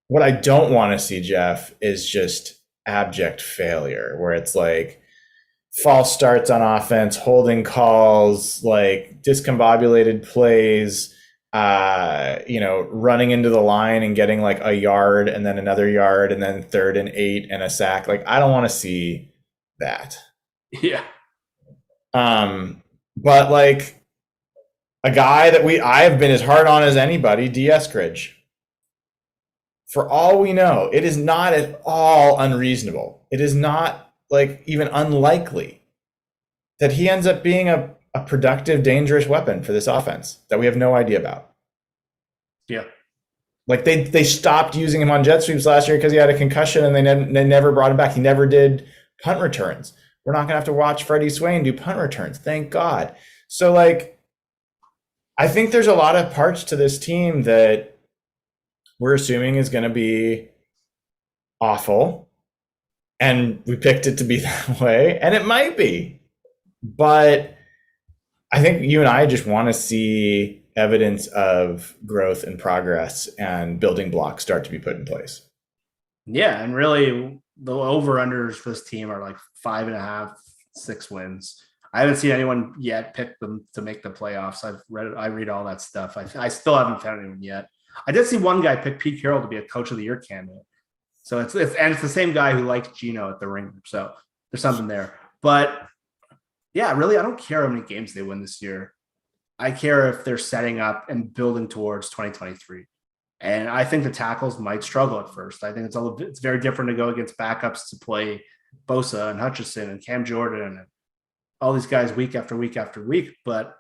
what I don't want to see, Jeff, is just abject failure where it's like false starts on offense, holding calls, like discombobulated plays, running into the line and getting like a yard and then another yard and then 3rd and 8 and a sack. Like, I don't want to see that. Yeah. But like a guy that I've been as hard on as anybody, D. Eskridge. For all we know, it is not at all unreasonable. It is not like even unlikely that he ends up being a productive, dangerous weapon for this offense that we have no idea about. Yeah. Like they stopped using him on jet sweeps last year because he had a concussion, and they never brought him back. He never did punt returns. We're not going to have to watch Freddie Swain do punt returns. Thank God. So like, I think there's a lot of parts to this team that we're assuming is going to be awful. And we picked it to be that way. And it might be. But I think you and I just want to see evidence of growth and progress and building blocks start to be put in place. Yeah, and really the over-unders for this team are like 5.5, 6 wins. I haven't seen anyone yet pick them to make the playoffs. I read all that stuff. I still haven't found anyone yet. I did see one guy pick Pete Carroll to be a Coach of the Year candidate. So it's the same guy who liked Gino at the Ringer. So there's something there. But yeah, really, I don't care how many games they win this year. I care if they're setting up and building towards 2023. And I think the tackles might struggle at first. I think it's very different to go against backups to play Bosa and Hutchinson and Cam Jordan and all these guys week after week after week. But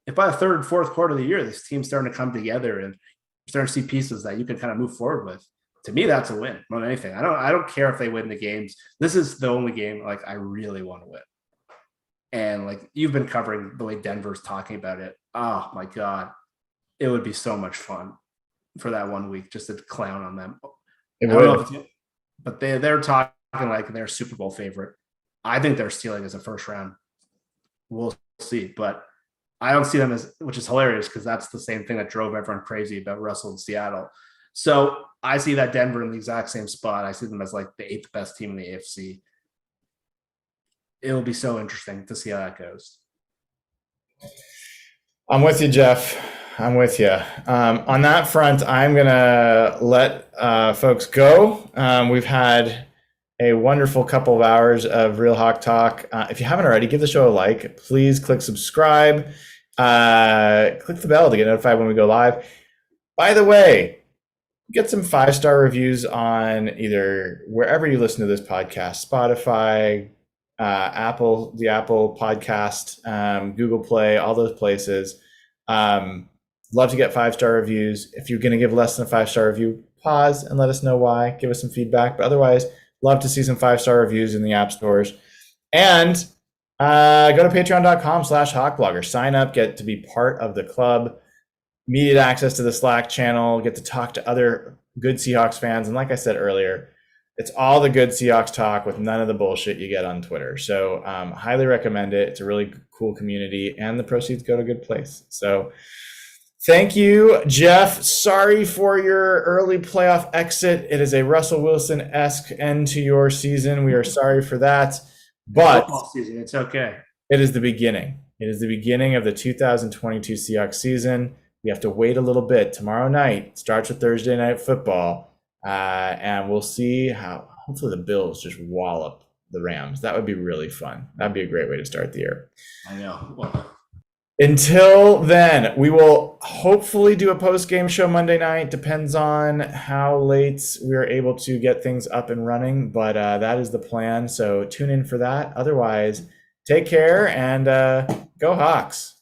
if by the 3rd and 4th quarter of the year, this team's starting to come together and you're starting to see pieces that you can kind of move forward with, to me, that's a win more than anything. I don't care if they win the games. This is the only game like I really want to win. And like you've been covering the way Denver's talking about it. Oh my God. It would be so much fun for that 1 week just to clown on them. It would. but they're talking like they're a Super Bowl favorite. I think they're stealing as a first round. We'll see, but I don't see them as, which is hilarious because that's the same thing that drove everyone crazy about Russell in Seattle. So I see that Denver in the exact same spot. I see them as like the 8th best team in the AFC. It'll be so interesting to see how that goes. I'm with you, Jeff. I'm with you. On that front, I'm going to let folks go. We've had a wonderful couple of hours of Real Hawk Talk. If you haven't already, give the show a like. Please click subscribe. Click the bell to get notified when we go live. By the way, get some 5-star reviews on either wherever you listen to this podcast, Spotify, Apple, the Apple podcast, Google Play, all those places. Love to get 5-star reviews. If you're going to give less than a 5-star review, pause and let us know why. Give us some feedback. But otherwise, love to see some 5-star reviews in the app stores. And go to patreon.com/hawkblogger. Sign up, get to be part of the club, immediate access to the Slack channel, get to talk to other good Seahawks fans. And like I said earlier, it's all the good Seahawks talk with none of the bullshit you get on Twitter. So highly recommend it. It's a really cool community, and the proceeds go to a good place. So thank you, Jeff. Sorry for your early playoff exit. It is a Russell Wilson-esque end to your season. We are sorry for that. But football season, it's okay. It is the beginning. It is the beginning of the 2022 Seahawks season. We have to wait a little bit. Tomorrow night starts with Thursday Night Football. And we'll see how, hopefully the Bills just wallop the Rams. That would be really fun. That'd be a great way to start the year. I know. Well, until then, we will hopefully do a post-game show Monday night. Depends on how late we are able to get things up and running, but that is the plan. So tune in for that. Otherwise, take care and go Hawks.